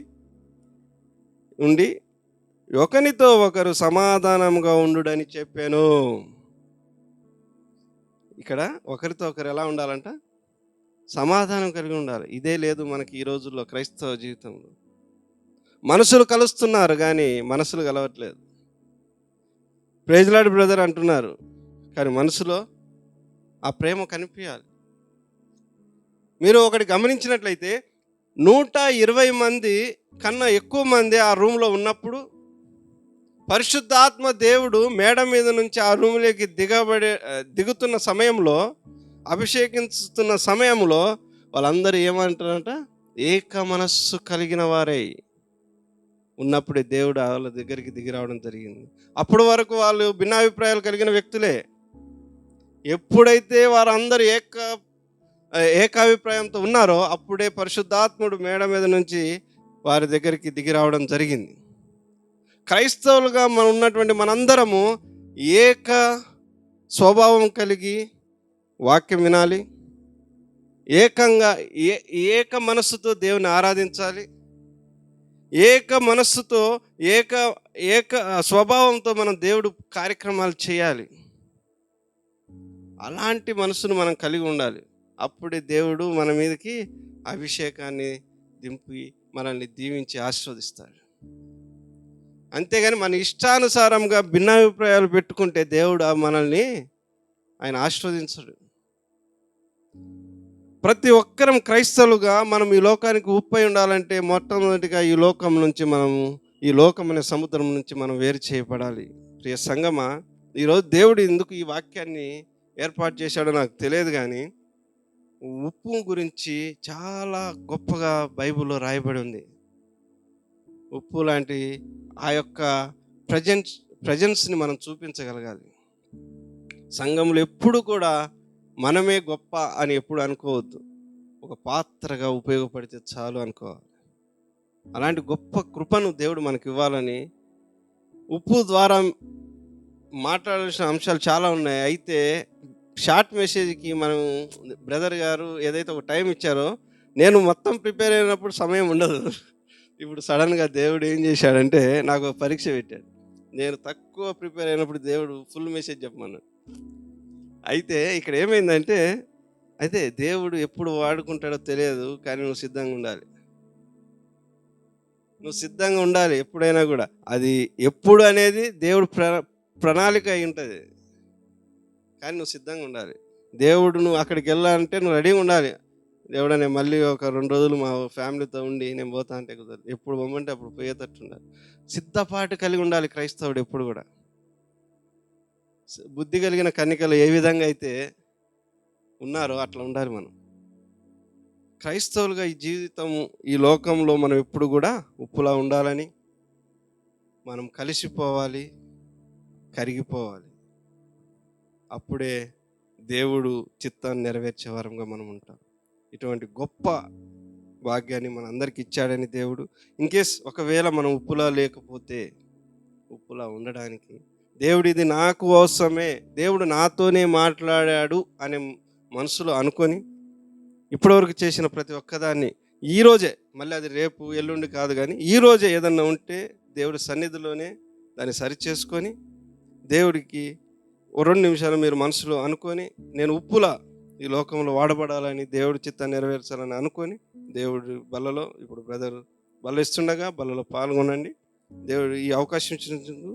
ఒకనితో ఒకరు సమాధానంగా ఉండుడని చెప్పాను. ఇక్కడ ఒకరితో ఒకరు ఎలా ఉండాలంట? సమాధానం కలిగి ఉండాలి. ఇదే లేదు మనకి ఈ రోజుల్లో క్రైస్తవ జీవితంలో. మనసులు కలుస్తున్నారు కానీ మనసులు కలవట్లేదు. ప్రైజ్ లార్డ్ బ్రదర్ అంటున్నారు కానీ మనసులో ఆ ప్రేమ కనిపించాలి. మీరు ఒకటి గమనించినట్లయితే 120 మంది కన్నా ఎక్కువ మంది ఆ రూమ్లో ఉన్నప్పుడు పరిశుద్ధాత్మ దేవుడు మేడ మీద నుంచి ఆ రూమ్లోకి దిగుతున్న సమయంలో, అభిషేకిస్తున్న సమయంలో వాళ్ళందరూ ఏమంటారంట? ఏక మనస్సు కలిగిన వారై ఉన్నప్పుడే దేవుడు వాళ్ళ దగ్గరికి దిగి రావడం జరిగింది. అప్పటి వరకు వాళ్ళు భిన్నాభిప్రాయాలు కలిగిన వ్యక్తులే. ఎప్పుడైతే వారందరూ ఏకాభిప్రాయంతో ఉన్నారో అప్పుడే పరిశుద్ధాత్ముడు మేడ మీద నుంచి వారి దగ్గరికి దిగి రావడం జరిగింది. క్రైస్తవులుగా మనం ఉన్నటువంటి మనందరము ఏక స్వభావం కలిగి వాక్యం వినాలి, ఏకంగా ఏక మనస్సుతో దేవుని ఆరాధించాలి, ఏక మనస్సుతో ఏక స్వభావంతో మనం దేవుడు కార్యక్రమాలు చేయాలి. అలాంటి మనసును మనం కలిగి ఉండాలి. అప్పుడే దేవుడు మన మీదకి అభిషేకాన్ని దింపి మనల్ని దీవించి ఆశీర్వదిస్తాడు. అంతేగాని మన ఇష్టానుసారంగా భిన్నాభిప్రాయాలు పెట్టుకుంటే దేవుడు మనల్ని ఆయన ఆశీర్వదించడు. ప్రతి ఒక్కరం క్రైస్తవులుగా మనం ఈ లోకానికి ఉప్పై ఉండాలంటే మొట్టమొదటిగా ఈ లోకం నుంచి ఈ లోకం అనే సముద్రం నుంచి మనం వేరు చేయబడాలి. ప్రియ సంగమా, ఈరోజు దేవుడు ఎందుకు ఈ వాక్యాన్ని ఏర్పాటు చేశాడో నాకు తెలియదు కానీ ఉప్పు గురించి చాలా గొప్పగా బైబిల్లో రాయబడి ఉంది. ఉప్పు లాంటి ఆ యొక్క ప్రజెన్స్ని మనం చూపించగలగాలి. సంఘంలో ఎప్పుడు కూడా మనమే గొప్ప అని ఎప్పుడు అనుకోవద్దు. ఒక పాత్రగా ఉపయోగపడితే చాలు అనుకోవాలి. అలాంటి గొప్ప కృపను దేవుడు మనకి ఇవ్వాలని ఉప్పు ద్వారా మాట్లాడాల్సిన అంశాలు చాలా ఉన్నాయి. అయితే షార్ట్ మెసేజ్కి మనం బ్రదర్ గారు ఏదైతే ఒక టైం ఇచ్చారో, నేను మొత్తం ప్రిపేర్ అయినప్పుడు సమయం ఉండదు. ఇప్పుడు సడన్గా దేవుడు ఏం చేశాడంటే నాకు పరీక్ష పెట్టాడు. నేను తక్కువ ప్రిపేర్ అయినప్పుడు దేవుడు ఫుల్ మెసేజ్ చెప్పమన్నాడు. అయితే ఇక్కడ ఏమైందంటే, అయితే దేవుడు ఎప్పుడు వాడుకుంటాడో తెలియదు, కానీ నువ్వు సిద్ధంగా ఉండాలి. నువ్వు సిద్ధంగా ఉండాలి ఎప్పుడైనా కూడా. అది ఎప్పుడు అనేది దేవుడు ప్రణాళిక అయి ఉంటుంది, కానీ నువ్వు సిద్ధంగా ఉండాలి. దేవుడు నువ్వు అక్కడికి వెళ్ళాలంటే నువ్వు రెడీగా ఉండాలి. దేవుడా, నేను మళ్ళీ ఒక 2 రోజులు మా ఫ్యామిలీతో ఉండి నేను పోతా అంటే కుదరదు. ఎప్పుడు పొమ్మంటే అప్పుడు పోయేటట్టు ఉండాలి. సిద్ధపాటు కలిగి ఉండాలి క్రైస్తవుడు ఎప్పుడు కూడా. బుద్ధి కలిగిన కన్యకలు ఏ విధంగా అయితే ఉన్నారో అట్లా ఉండాలి మనం. క్రైస్తవులుగా ఈ జీవితము ఈ లోకంలో మనం ఎప్పుడు కూడా ఉప్పులా ఉండాలని, మనం కలిసిపోవాలి, కరిగిపోవాలి. అప్పుడే దేవుడు చిత్తాన్ని నెరవేర్చే వారంగా మనం ఉంటాం. ఇటువంటి గొప్ప భాగ్యాన్ని మన అందరికి ఇచ్చాడని దేవుడు. ఇన్కేస్ ఒకవేళ మనం ఉప్పులా లేకపోతే, ఉప్పులా ఉండడానికి దేవుడు ఇది నాకు అవసరమే, దేవుడు నాతోనే మాట్లాడాడు అనే మనసులో అనుకొని ఇప్పటివరకు చేసిన ప్రతి ఒక్కదాన్ని ఈరోజే, మళ్ళీ అది రేపు ఎల్లుండి కాదు, కానీ ఈరోజే ఏదన్నా ఉంటే దేవుడి సన్నిధిలోనే దాన్ని సరిచేసుకొని దేవుడికి ఓ 2 నిమిషాలు మీరు మనసులో అనుకొని, నేను ఉప్పులా ఈ లోకంలో వాడబడాలని, దేవుడి చిత్తాన్ని నెరవేర్చాలని అనుకొని, దేవుడి బల్లలో ఇప్పుడు బ్రదర్ బల్ల ఇస్తుండగా బల్లలో పాల్గొనండి. దేవుడు ఈ అవకాశం ఇచ్చినందుకు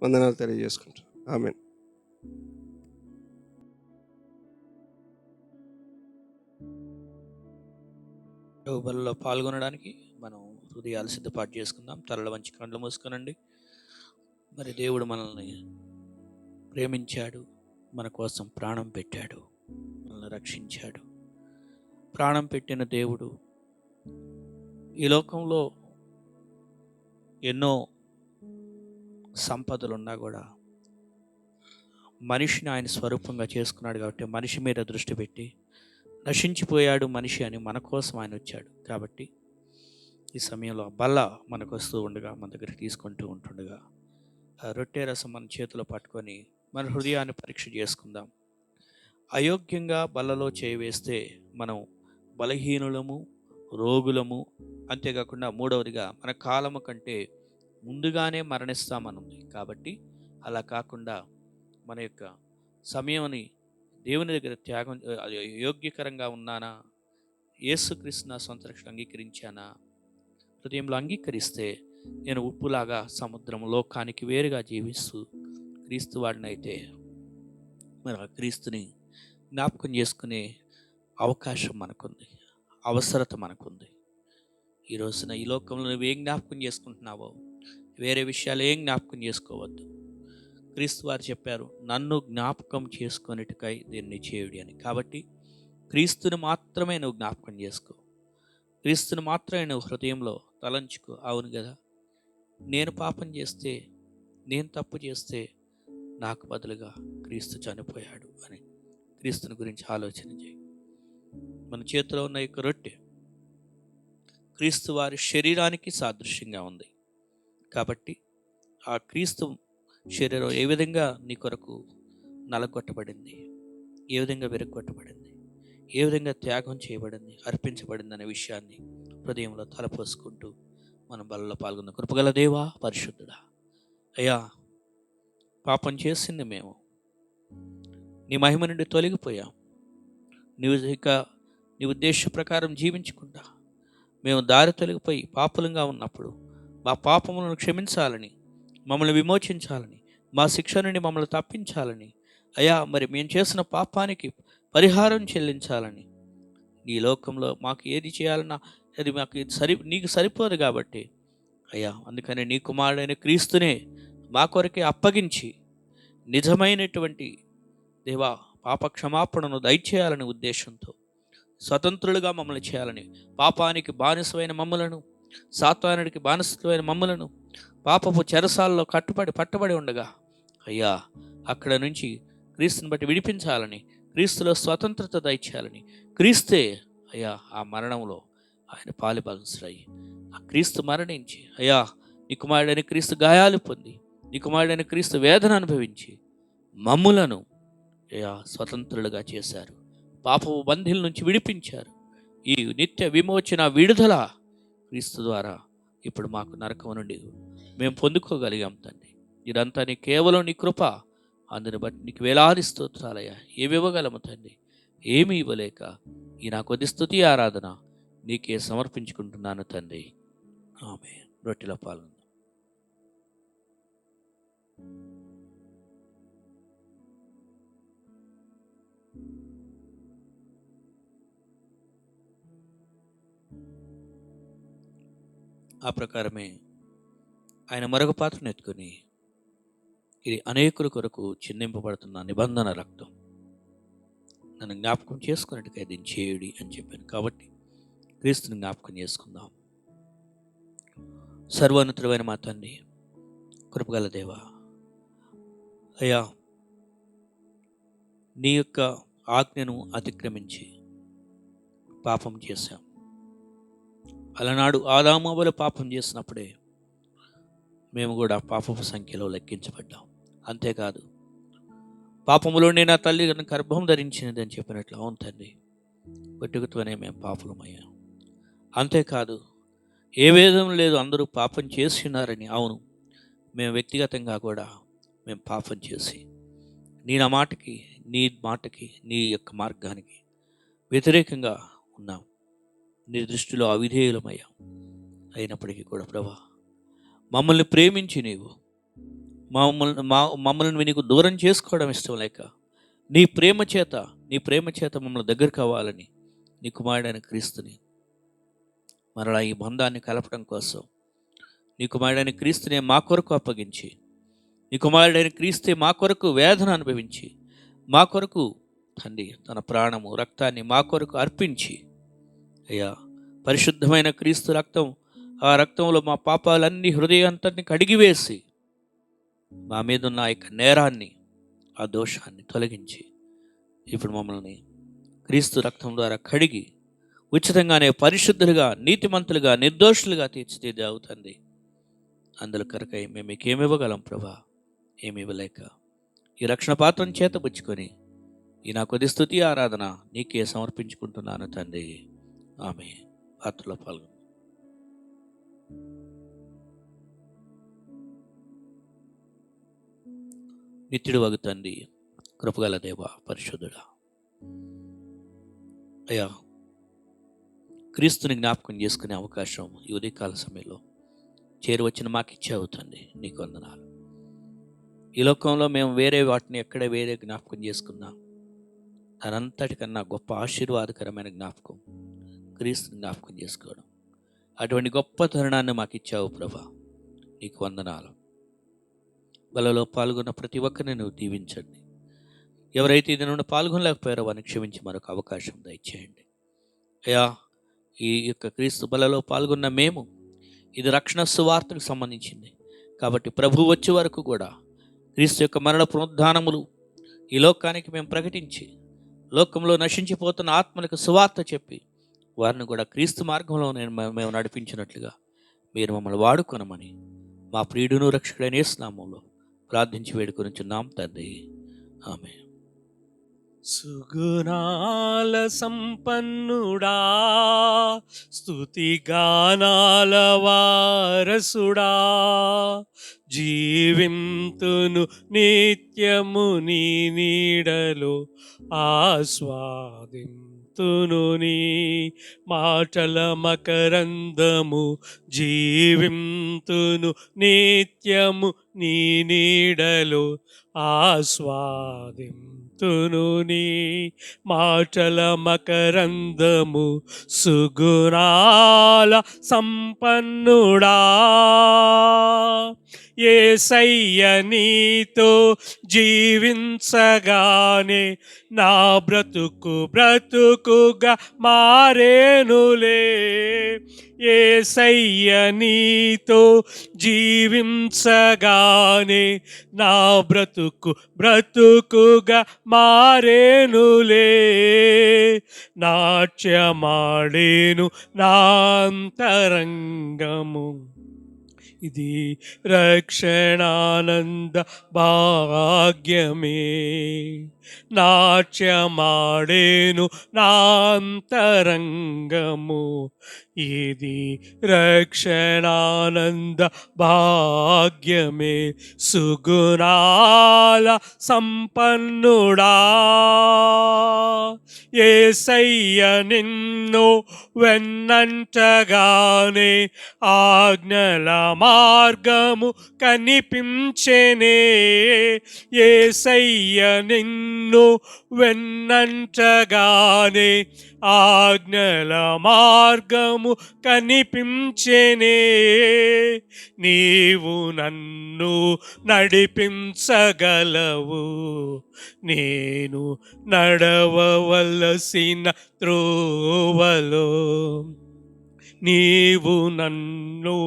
వందనాలు తెలియజేసుకుంటాం. ఆమేన్. బలలో పాల్గొనడానికి మనం హృదయాలు సిద్ధపాటు చేసుకుందాం. తలల వంచి కళ్ళు మూసుకొనండి. మరి దేవుడు మనల్ని ప్రేమించాడు, మన కోసం ప్రాణం పెట్టాడు, మనల్ని రక్షించాడు. ప్రాణం పెట్టిన దేవుడు ఈ లోకంలో ఎన్నో సంపదలున్నా కూడా మనిషిని ఆయన స్వరూపంగా చేసుకున్నాడు. కాబట్టి మనిషి మీద దృష్టి పెట్టి నశించిపోయాడు మనిషి అని మన కోసం ఆయన వచ్చాడు. కాబట్టి ఈ సమయంలో బల్ల మనకు వస్తూ ఉండగా, మన దగ్గర తీసుకుంటూ ఉంటుండగా ఆ రొట్టె రసం మన చేతిలో పట్టుకొని మన హృదయాన్ని పరీక్ష చేసుకుందాం. అయోగ్యంగా బల్లలో చేయి వేస్తే మనం బలహీనులము, రోగులము, అంతేకాకుండా మూడవదిగా మన కాలము కంటే ముందుగానే మరణిస్తామనుంది. కాబట్టి అలా కాకుండా మన యొక్క సమయాన్ని దేవుని దగ్గర త్యాగం, యోగ్యకరంగా ఉన్నానా, యేసుక్రీస్తు నా సొంత రక్షణ అంగీకరించానా, హృదయంలో అంగీకరిస్తే నేను ఉప్పులాగా సముద్రం లోకానికి వేరుగా జీవిస్తూ క్రీస్తు వాడినైతే మరి ఆ క్రీస్తుని జ్ఞాపకం చేసుకునే అవకాశం మనకుంది, అవసరత మనకుంది. ఈ రోజున ఈ లోకంలో నువ్వు ఏం జ్ఞాపకం చేసుకుంటున్నావో వేరే విషయాలు ఏం జ్ఞాపకం చేసుకోవద్దు. క్రీస్తు వారు చెప్పారు, నన్ను జ్ఞాపకం చేసుకొనిటికై దీన్ని చేయుడి అని. కాబట్టి క్రీస్తుని మాత్రమే నువ్వు జ్ఞాపకం చేసుకో, క్రీస్తుని మాత్రమే నువ్వు హృదయంలో తలంచుకో. అవును కదా, నేను పాపం చేస్తే, నేను తప్పు చేస్తే నాకు బదులుగా క్రీస్తు చనిపోయాడు అని క్రీస్తుని గురించి ఆలోచన చేయి. మన చేతిలో ఉన్న యొక్క రొట్టె క్రీస్తు వారి శరీరానికి సాదృశ్యంగా ఉంది. కాబట్టి ఆ క్రీస్తు శరీరం ఏ విధంగా నీ కొరకు నలగొట్టబడింది, ఏ విధంగా విరగొట్టబడింది, ఏ విధంగా త్యాగం చేయబడింది, అర్పించబడింది అనే విషయాన్ని హృదయంలో తలపోసుకుంటూ మనం బలలో పాల్గొన్న కృపగల దేవా, పరిశుద్ధుడా, అయ్యా పాపం చేసింది మేము, నీ మహిమ నుండి తొలగిపోయాం. నీ ఉద్దేశ ప్రకారం జీవించుకుంటా మేము దారి తొలగిపోయి పాపులంగా ఉన్నప్పుడు మా పాపములను క్షమించాలని, మమ్మల్ని విమోచించాలని, మా శిక్ష నుండి మమ్మల్ని తప్పించాలని, అయ్యా మరి మేము చేసిన పాపానికి పరిహారం చెల్లించాలని, ఈ లోకంలో మాకు ఏది చేయాలన్నా అది మాకు నీకు సరిపోదు. కాబట్టి అయ్యా అందుకని నీ కుమారుడైన క్రీస్తునే మా కొరకే అప్పగించి నిజమైనటువంటి దేవా పాప క్షమాపణను దయచేయాలనే ఉద్దేశంతో స్వతంత్రులుగా మమ్మల్ని చేయాలని, పాపానికి బానిసమైన మమ్మలను, సాతానుడికి బానిసమైన మమ్మలను పాపపు చెరసాల్లో పట్టబడి ఉండగా అయ్యా అక్కడ నుంచి క్రీస్తుని బట్టి విడిపించాలని, క్రీస్తులో స్వతంత్రత దయచేయాలని, క్రీస్తే అయ్యా ఆ మరణంలో ఆయన పాలుభాగస్తుడయ్యి ఆ క్రీస్తు మరణించి అయ్యా నీ కుమారుడైన క్రీస్తు గాయాలు పొంది, నీ కుమారుడైన క్రీస్తు వేదన అనుభవించి మమ్ములను అయ్యా స్వతంత్రులుగా చేశారు, పాపపు బంధుల నుంచి విడిపించారు. ఈ నిత్య విమోచన విడుదల క్రీస్తు ద్వారా ఇప్పుడు మాకు నరకం నుండి మేము పొందుకోగలిగాం తండ్రి. ఇదంతా నీ కేవలం నీ కృప, అందుని బట్టి నీకు వేలాది స్తోత్రాలయ్యా. ఏమి ఇవ్వగలము తండ్రి, ఏమీ ఇవ్వలేక ఈ నా కొద్ది స్తుతి ఆరాధన నీకే సమర్పించుకుంటున్నాను తండ్రి. ఆమేన్. రొట్టెలో పాల్గొందాం. ఆ ప్రకారమే ఆయన మరొక పాత్రను ఎత్తుకొని, ఇది అనేకుల కొరకు చిందింపబడుతున్న నిబంధన రక్తం, నన్ను జ్ఞాపకం చేసుకున్నట్టుగా దీన్ని చేయుడి అని చెప్పాను. కాబట్టి క్రీస్తుని జ్ఞాపకం చేసుకుందాం. సర్వోన్నతుడైన మా తండ్రి, కృపగల దేవా, అయ్యా నీ యొక్క ఆజ్ఞను అతిక్రమించి పాపం చేశాం. అలనాడు ఆదామవ్వలు పాపం చేసినప్పుడే మేము కూడా పాపపు సంఖ్యలో లెక్కించబడ్డాం. అంతేకాదు పాపములోనే నా తల్లి గర్భం ధరించినది అని చెప్పినట్లు, అవును తండ్రి, పుట్టుకతోనే మేము పాపులమయ్యాం. అంతేకాదు ఏ భేదం లేదు, అందరూ పాపం చేసి ఉన్నారని. అవును, మేము వ్యక్తిగతంగా కూడా మేము పాపం చేసి నా మాటకి నీ మాటకి నీ యొక్క మార్గానికి వ్యతిరేకంగా ఉన్నాం. నీ దృష్టిలో అవిధేయులమయ్యాం. అయినప్పటికీ కూడా ప్రభా, మమ్మల్ని ప్రేమించి నీవు మమ్మల్ని నీకు దూరం చేసుకోవడం ఇష్టం లేక నీ ప్రేమ చేత మమ్మల్ని దగ్గర కావాలని నీ కుమారుడైన క్రీస్తుని మరలా ఈ బంధాన్ని కలపడం కోసం నీ కుమారుడైన క్రీస్తునే మా కొరకు అప్పగించి, నీ కుమారుడైన క్రీస్తే మా కొరకు వేదన అనుభవించి, మా కొరకు తండ్రి తన ప్రాణము రక్తాన్ని మా కొరకు అర్పించి, అయ్యా పరిశుద్ధమైన క్రీస్తు రక్తం, ఆ రక్తంలో మా పాపాలన్నీ హృదయాంతటిని కడిగివేసి మా మీద ఉన్న ఆ యొక్క నేరాన్ని, ఆ దోషాన్ని తొలగించి ఇప్పుడు మమ్మల్ని క్రీస్తు రక్తం ద్వారా కడిగి ఉచితంగానే పరిశుద్ధులుగా, నీతిమంతులుగా, నిర్దోషులుగా తీర్చిదిద్దే అవుతుంది. అందులో కరకై మేము మీకేమి ఇవ్వగలం ప్రభా? ఏమి ఇవ్వలేక ఈ రక్షణ పాత్రను చేతపుచ్చుకొని ఈ నా కొద్ది స్తుతి ఆరాధన నీకే సమర్పించుకుంటున్నాను తండ్రి. ఆమె పాత్రలో పాల్గొను. నిత్యుడు వగు తండ్రి, కృపగల దేవ, పరిశుద్ధుడా, అయ్యా క్రీస్తుని జ్ఞాపకం చేసుకునే అవకాశం ఈ ఉదయకాల సమయంలో చేరువచ్చిన మాకు ఇచ్చావు తండ్రి, నీకు వందనాలు. ఈ లోకంలో మేము వేరే వాటిని ఎక్కడ వేరే జ్ఞాపకం చేసుకున్నాం, దానంతటికన్నా గొప్ప ఆశీర్వాదకరమైన జ్ఞాపకం క్రీస్తుని జ్ఞాపకం చేసుకోవడం. అటువంటి గొప్ప తరుణాన్ని మాకు ఇచ్చావు ప్రభా, నీకు వందనాలు. బలలో పాల్గొన్న ప్రతి ఒక్కరిని నువ్వు దీవించండి. ఎవరైతే ఇది నుండి పాల్గొనలేకపోయారో వారిని క్షమించి మరొక అవకాశం దయచేయండి. అయ్యా, ఈ యొక్క క్రీస్తు బలలో పాల్గొన్న మేము, ఇది రక్షణ సువార్తకు సంబంధించింది కాబట్టి ప్రభు వచ్చే వరకు కూడా క్రీస్తు యొక్క మరణ పునరుద్ధానములు ఈ లోకానికి మేము ప్రకటించి, లోకంలో నశించిపోతున్న ఆత్మలకు సువార్త చెప్పి వారిని కూడా క్రీస్తు మార్గంలో మేము నడిపించినట్లుగా మీరు మమ్మల్ని వాడుకొనమని మా ప్రియుడును రక్షకుడైన యేసు నామములో ప్రార్థించి వేడుకొనుచున్నాం తండ్రి. ఆమె. సుగుణాల సంపన్నుడా, స్తుతిగానాల వారసుడా, జీవింతును నిత్యము నీ నీడలో ఆస్వాదింతును నీ మాటల మకరందము, జీవింతును నిత్యము నీ నీడలో ఆస్వాదింతును నీ మాటల మకరందము. సుగుణాల సంపన్నుడా, యేసయ్య నీతో జీవించగానే నా బ్రతుకుగా మారేనులే. యేసయ్య నీతో జీవించగానే నా బ్రతుకుగా మారేనులే. నాట్యమాడేను నాంతరంగము, ఇది రక్షణానంద భాగ్యమే. నాట్యమాడేను నాంతరంగము, ఇది రక్షణానంద భాగ్యమే. సుగుణాల సంపన్నుడా, యేసయ్య నిన్ను వెన్నంటగానే ఆజ్ఞల మార్గము కనిపించెనే. యేసయ్య నిన్ను వెన్నంటగానే ఆజ్ఞల మార్గము కనిపించెనే. నీవు నన్ను నడిపించగలవు, నేను నడవవలసిన త్రోవలో. నీవు నన్ను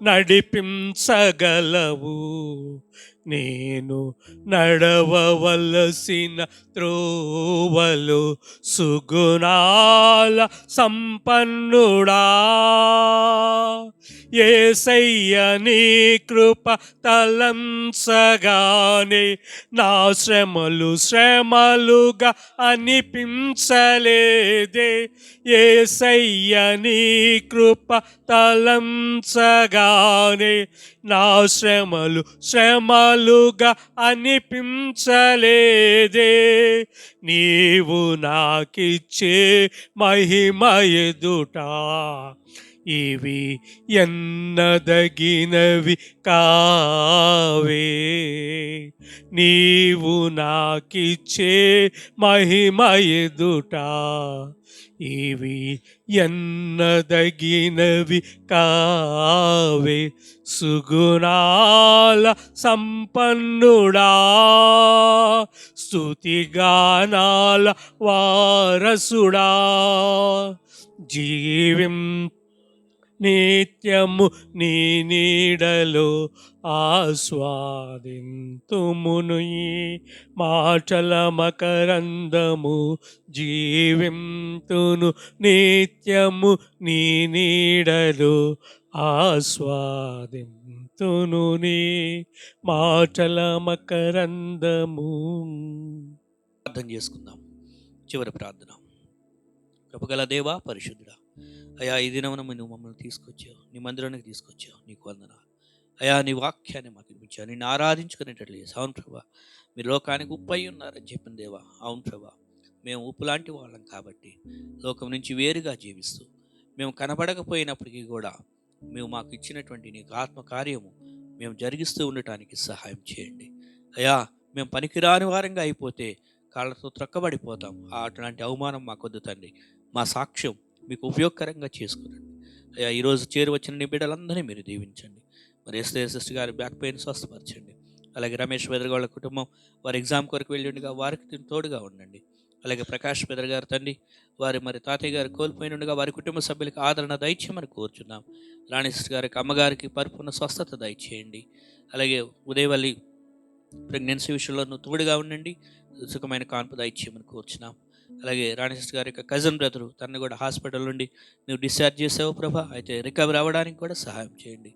నడిపించగలవు, నేను నడవవలసిన త్రోవలు సుగుణాల సంపన్నుడా, యేసయ్య నీ కృప తలంచగానే నా శ్రమలు శ్రమలుగా అనిపించలేదే. యేసయ్య నీ కృప తలంచగానే నా శ్రమలు శ్రమలుగా అనిపించలేదే. నీవు నాకిచ్చే మహిమ ఎదుట ఇవి ఎన్నదగినవి కావే. నీవు నాకిచ్చే మహిమ ఎదుట ఇవి ఎన్నదగినవి కావే. సుగుణాల సంపన్నుడా, స్తుతిగానాల వారసుడా, నిత్యము నీ నీడలో ఆస్వాదింతుమును. ఈ మాటల మకరందము జీవింతును, నిత్యము నీ నీడలో ఆస్వాదింతును. నీ మాటల మకరందము. ప్రార్థన చేసుకుందాం. చివరి ప్రార్థన. కృపగల దేవా, పరిశుద్ధుడా, అయా ఈ దినమున నువ్వు మమ్మల్ని తీసుకొచ్చావు, నీ మందిరానికి తీసుకొచ్చావు, నీకు వందనాలు అయా. నీ వాక్యాన్ని మాకు ఇప్పించావు, నిన్ను ఆరాధించుకునేటట్లు చేసి. అవును ప్రభా, మీరు లోకానికి ఉప్పు అయి ఉన్నారని చెప్పిన దేవా. అవును ప్రభా, మేము ఉప్పు లాంటి వాళ్ళం కాబట్టి లోకం నుంచి వేరుగా జీవిస్తూ మేము కనబడకపోయినప్పటికీ కూడా మేము మాకు ఇచ్చినటువంటి నీకు ఆత్మ కార్యము మేము జరిగిస్తూ ఉండటానికి సహాయం చేయండి అయా. మేము పనికిరాని వారంగా అయిపోతే కాళ్ళతో త్రక్కబడిపోతాం. అట్లాంటి అవమానం మాకొద్దు తండ్రి. మా సాక్ష్యం మీకు ఉపయోగకరంగా చేసుకునండి అయ్యా. ఈరోజు చేరువచ్చిన నీ బిడ్డలందరినీ మీరు దీవించండి. మరి సిస్టర్ గారి బ్యాక్ పెయిన్ స్వస్థపరచండి. అలాగే రమేష్ బెదర్ వాళ్ళ కుటుంబం వారి ఎగ్జామ్ కొరకు వెళ్ళి ఉండగా వారికి తోడుగా ఉండండి. అలాగే ప్రకాష్ బెదర్ గారు తండ్రి, వారి మరి తాతయ్య గారు కోల్పోయినగా వారి కుటుంబ సభ్యులకు ఆదరణ దయచేయమని కోరుచున్నాం. రాణి సిస్టర్ గారికి అమ్మగారికి పరిపూర్ణ స్వస్థత దయచేయండి. అలాగే ఉదయవల్లి ప్రెగ్నెన్సీ విషయంలో నువ్వు తోడుగా ఉండండి, సుఖమైన కాన్పు దయచేయమని కోరుచున్నాం. అలాగే రాణి సిస్టర్ గారి యొక్క కజిన్ బ్రదరు, తనని కూడా హాస్పిటల్ నుండి నువ్వు డిశ్చార్జ్ చేసావు ప్రభా. అయితే రికవర్ అవ్వడానికి కూడా సహాయం చేయండి.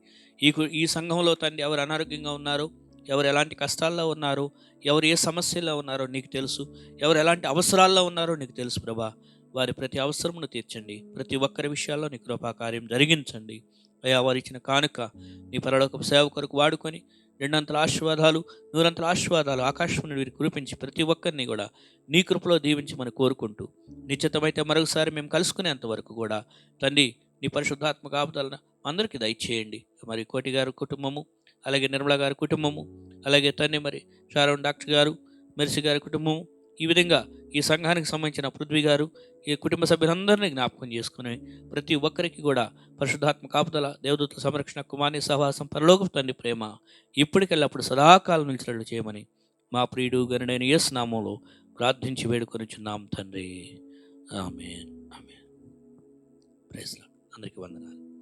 ఈ సంఘంలో తండ్రి ఎవరు అనారోగ్యంగా ఉన్నారో, ఎవరు ఎలాంటి కష్టాల్లో ఉన్నారో, ఎవరు ఏ సమస్యల్లో ఉన్నారో నీకు తెలుసు, ఎవరు ఎలాంటి అవసరాల్లో ఉన్నారో నీకు తెలుసు ప్రభా. వారి ప్రతి అవసరమును తీర్చండి. ప్రతి ఒక్కరి విషయాల్లో నీ కృపాకార్యం జరిగించండి అయ్యా. వారు ఇచ్చిన కానుక నీ పరలోకపు సేవ కొరకు వాడుకొని రెండంతల ఆశీర్వాదాలు, నూరంతల ఆశీర్వాదాలు ఆకాశం నుండి వీరికి కురిపించి ప్రతి ఒక్కరిని కూడా నీ కృపలో దీవించమని కోరుకుంటూ, నిశ్చితమైతే మరొకసారి మేము కలుసుకునేంత వరకు కూడా తండ్రి నీ పరిశుద్ధాత్మ కాపుదలను అందరికీ దయచేయండి. మరి కోటి గారి కుటుంబము, అలాగే నిర్మల గారి కుటుంబము, అలాగే తండ్రి మరి షారోన్ డాక్టర్ గారు, మెర్సీ గారి కుటుంబము, ఈ విధంగా ఈ సంఘానికి సంబంధించిన పృథ్వీ గారు, ఈ కుటుంబ సభ్యులందరినీ జ్ఞాపకం చేసుకుని ప్రతి ఒక్కరికి కూడా పరిశుద్ధాత్మ కాపుదల, దేవదూత సంరక్షణ, కుమార్ని సహవాసం, పరలోకపు తండ్రి ప్రేమ ఇప్పటికెళ్ళప్పుడు సదాకాలం నిలిచినట్లు చేయమని మా ప్రియుడు గనుడైన యేసు నామములో ప్రార్థించి వేడుకొనిచున్నాం తండ్రి. ఆమేన్. ఆమేన్. Praise lord. అందరికీ వందనాలు.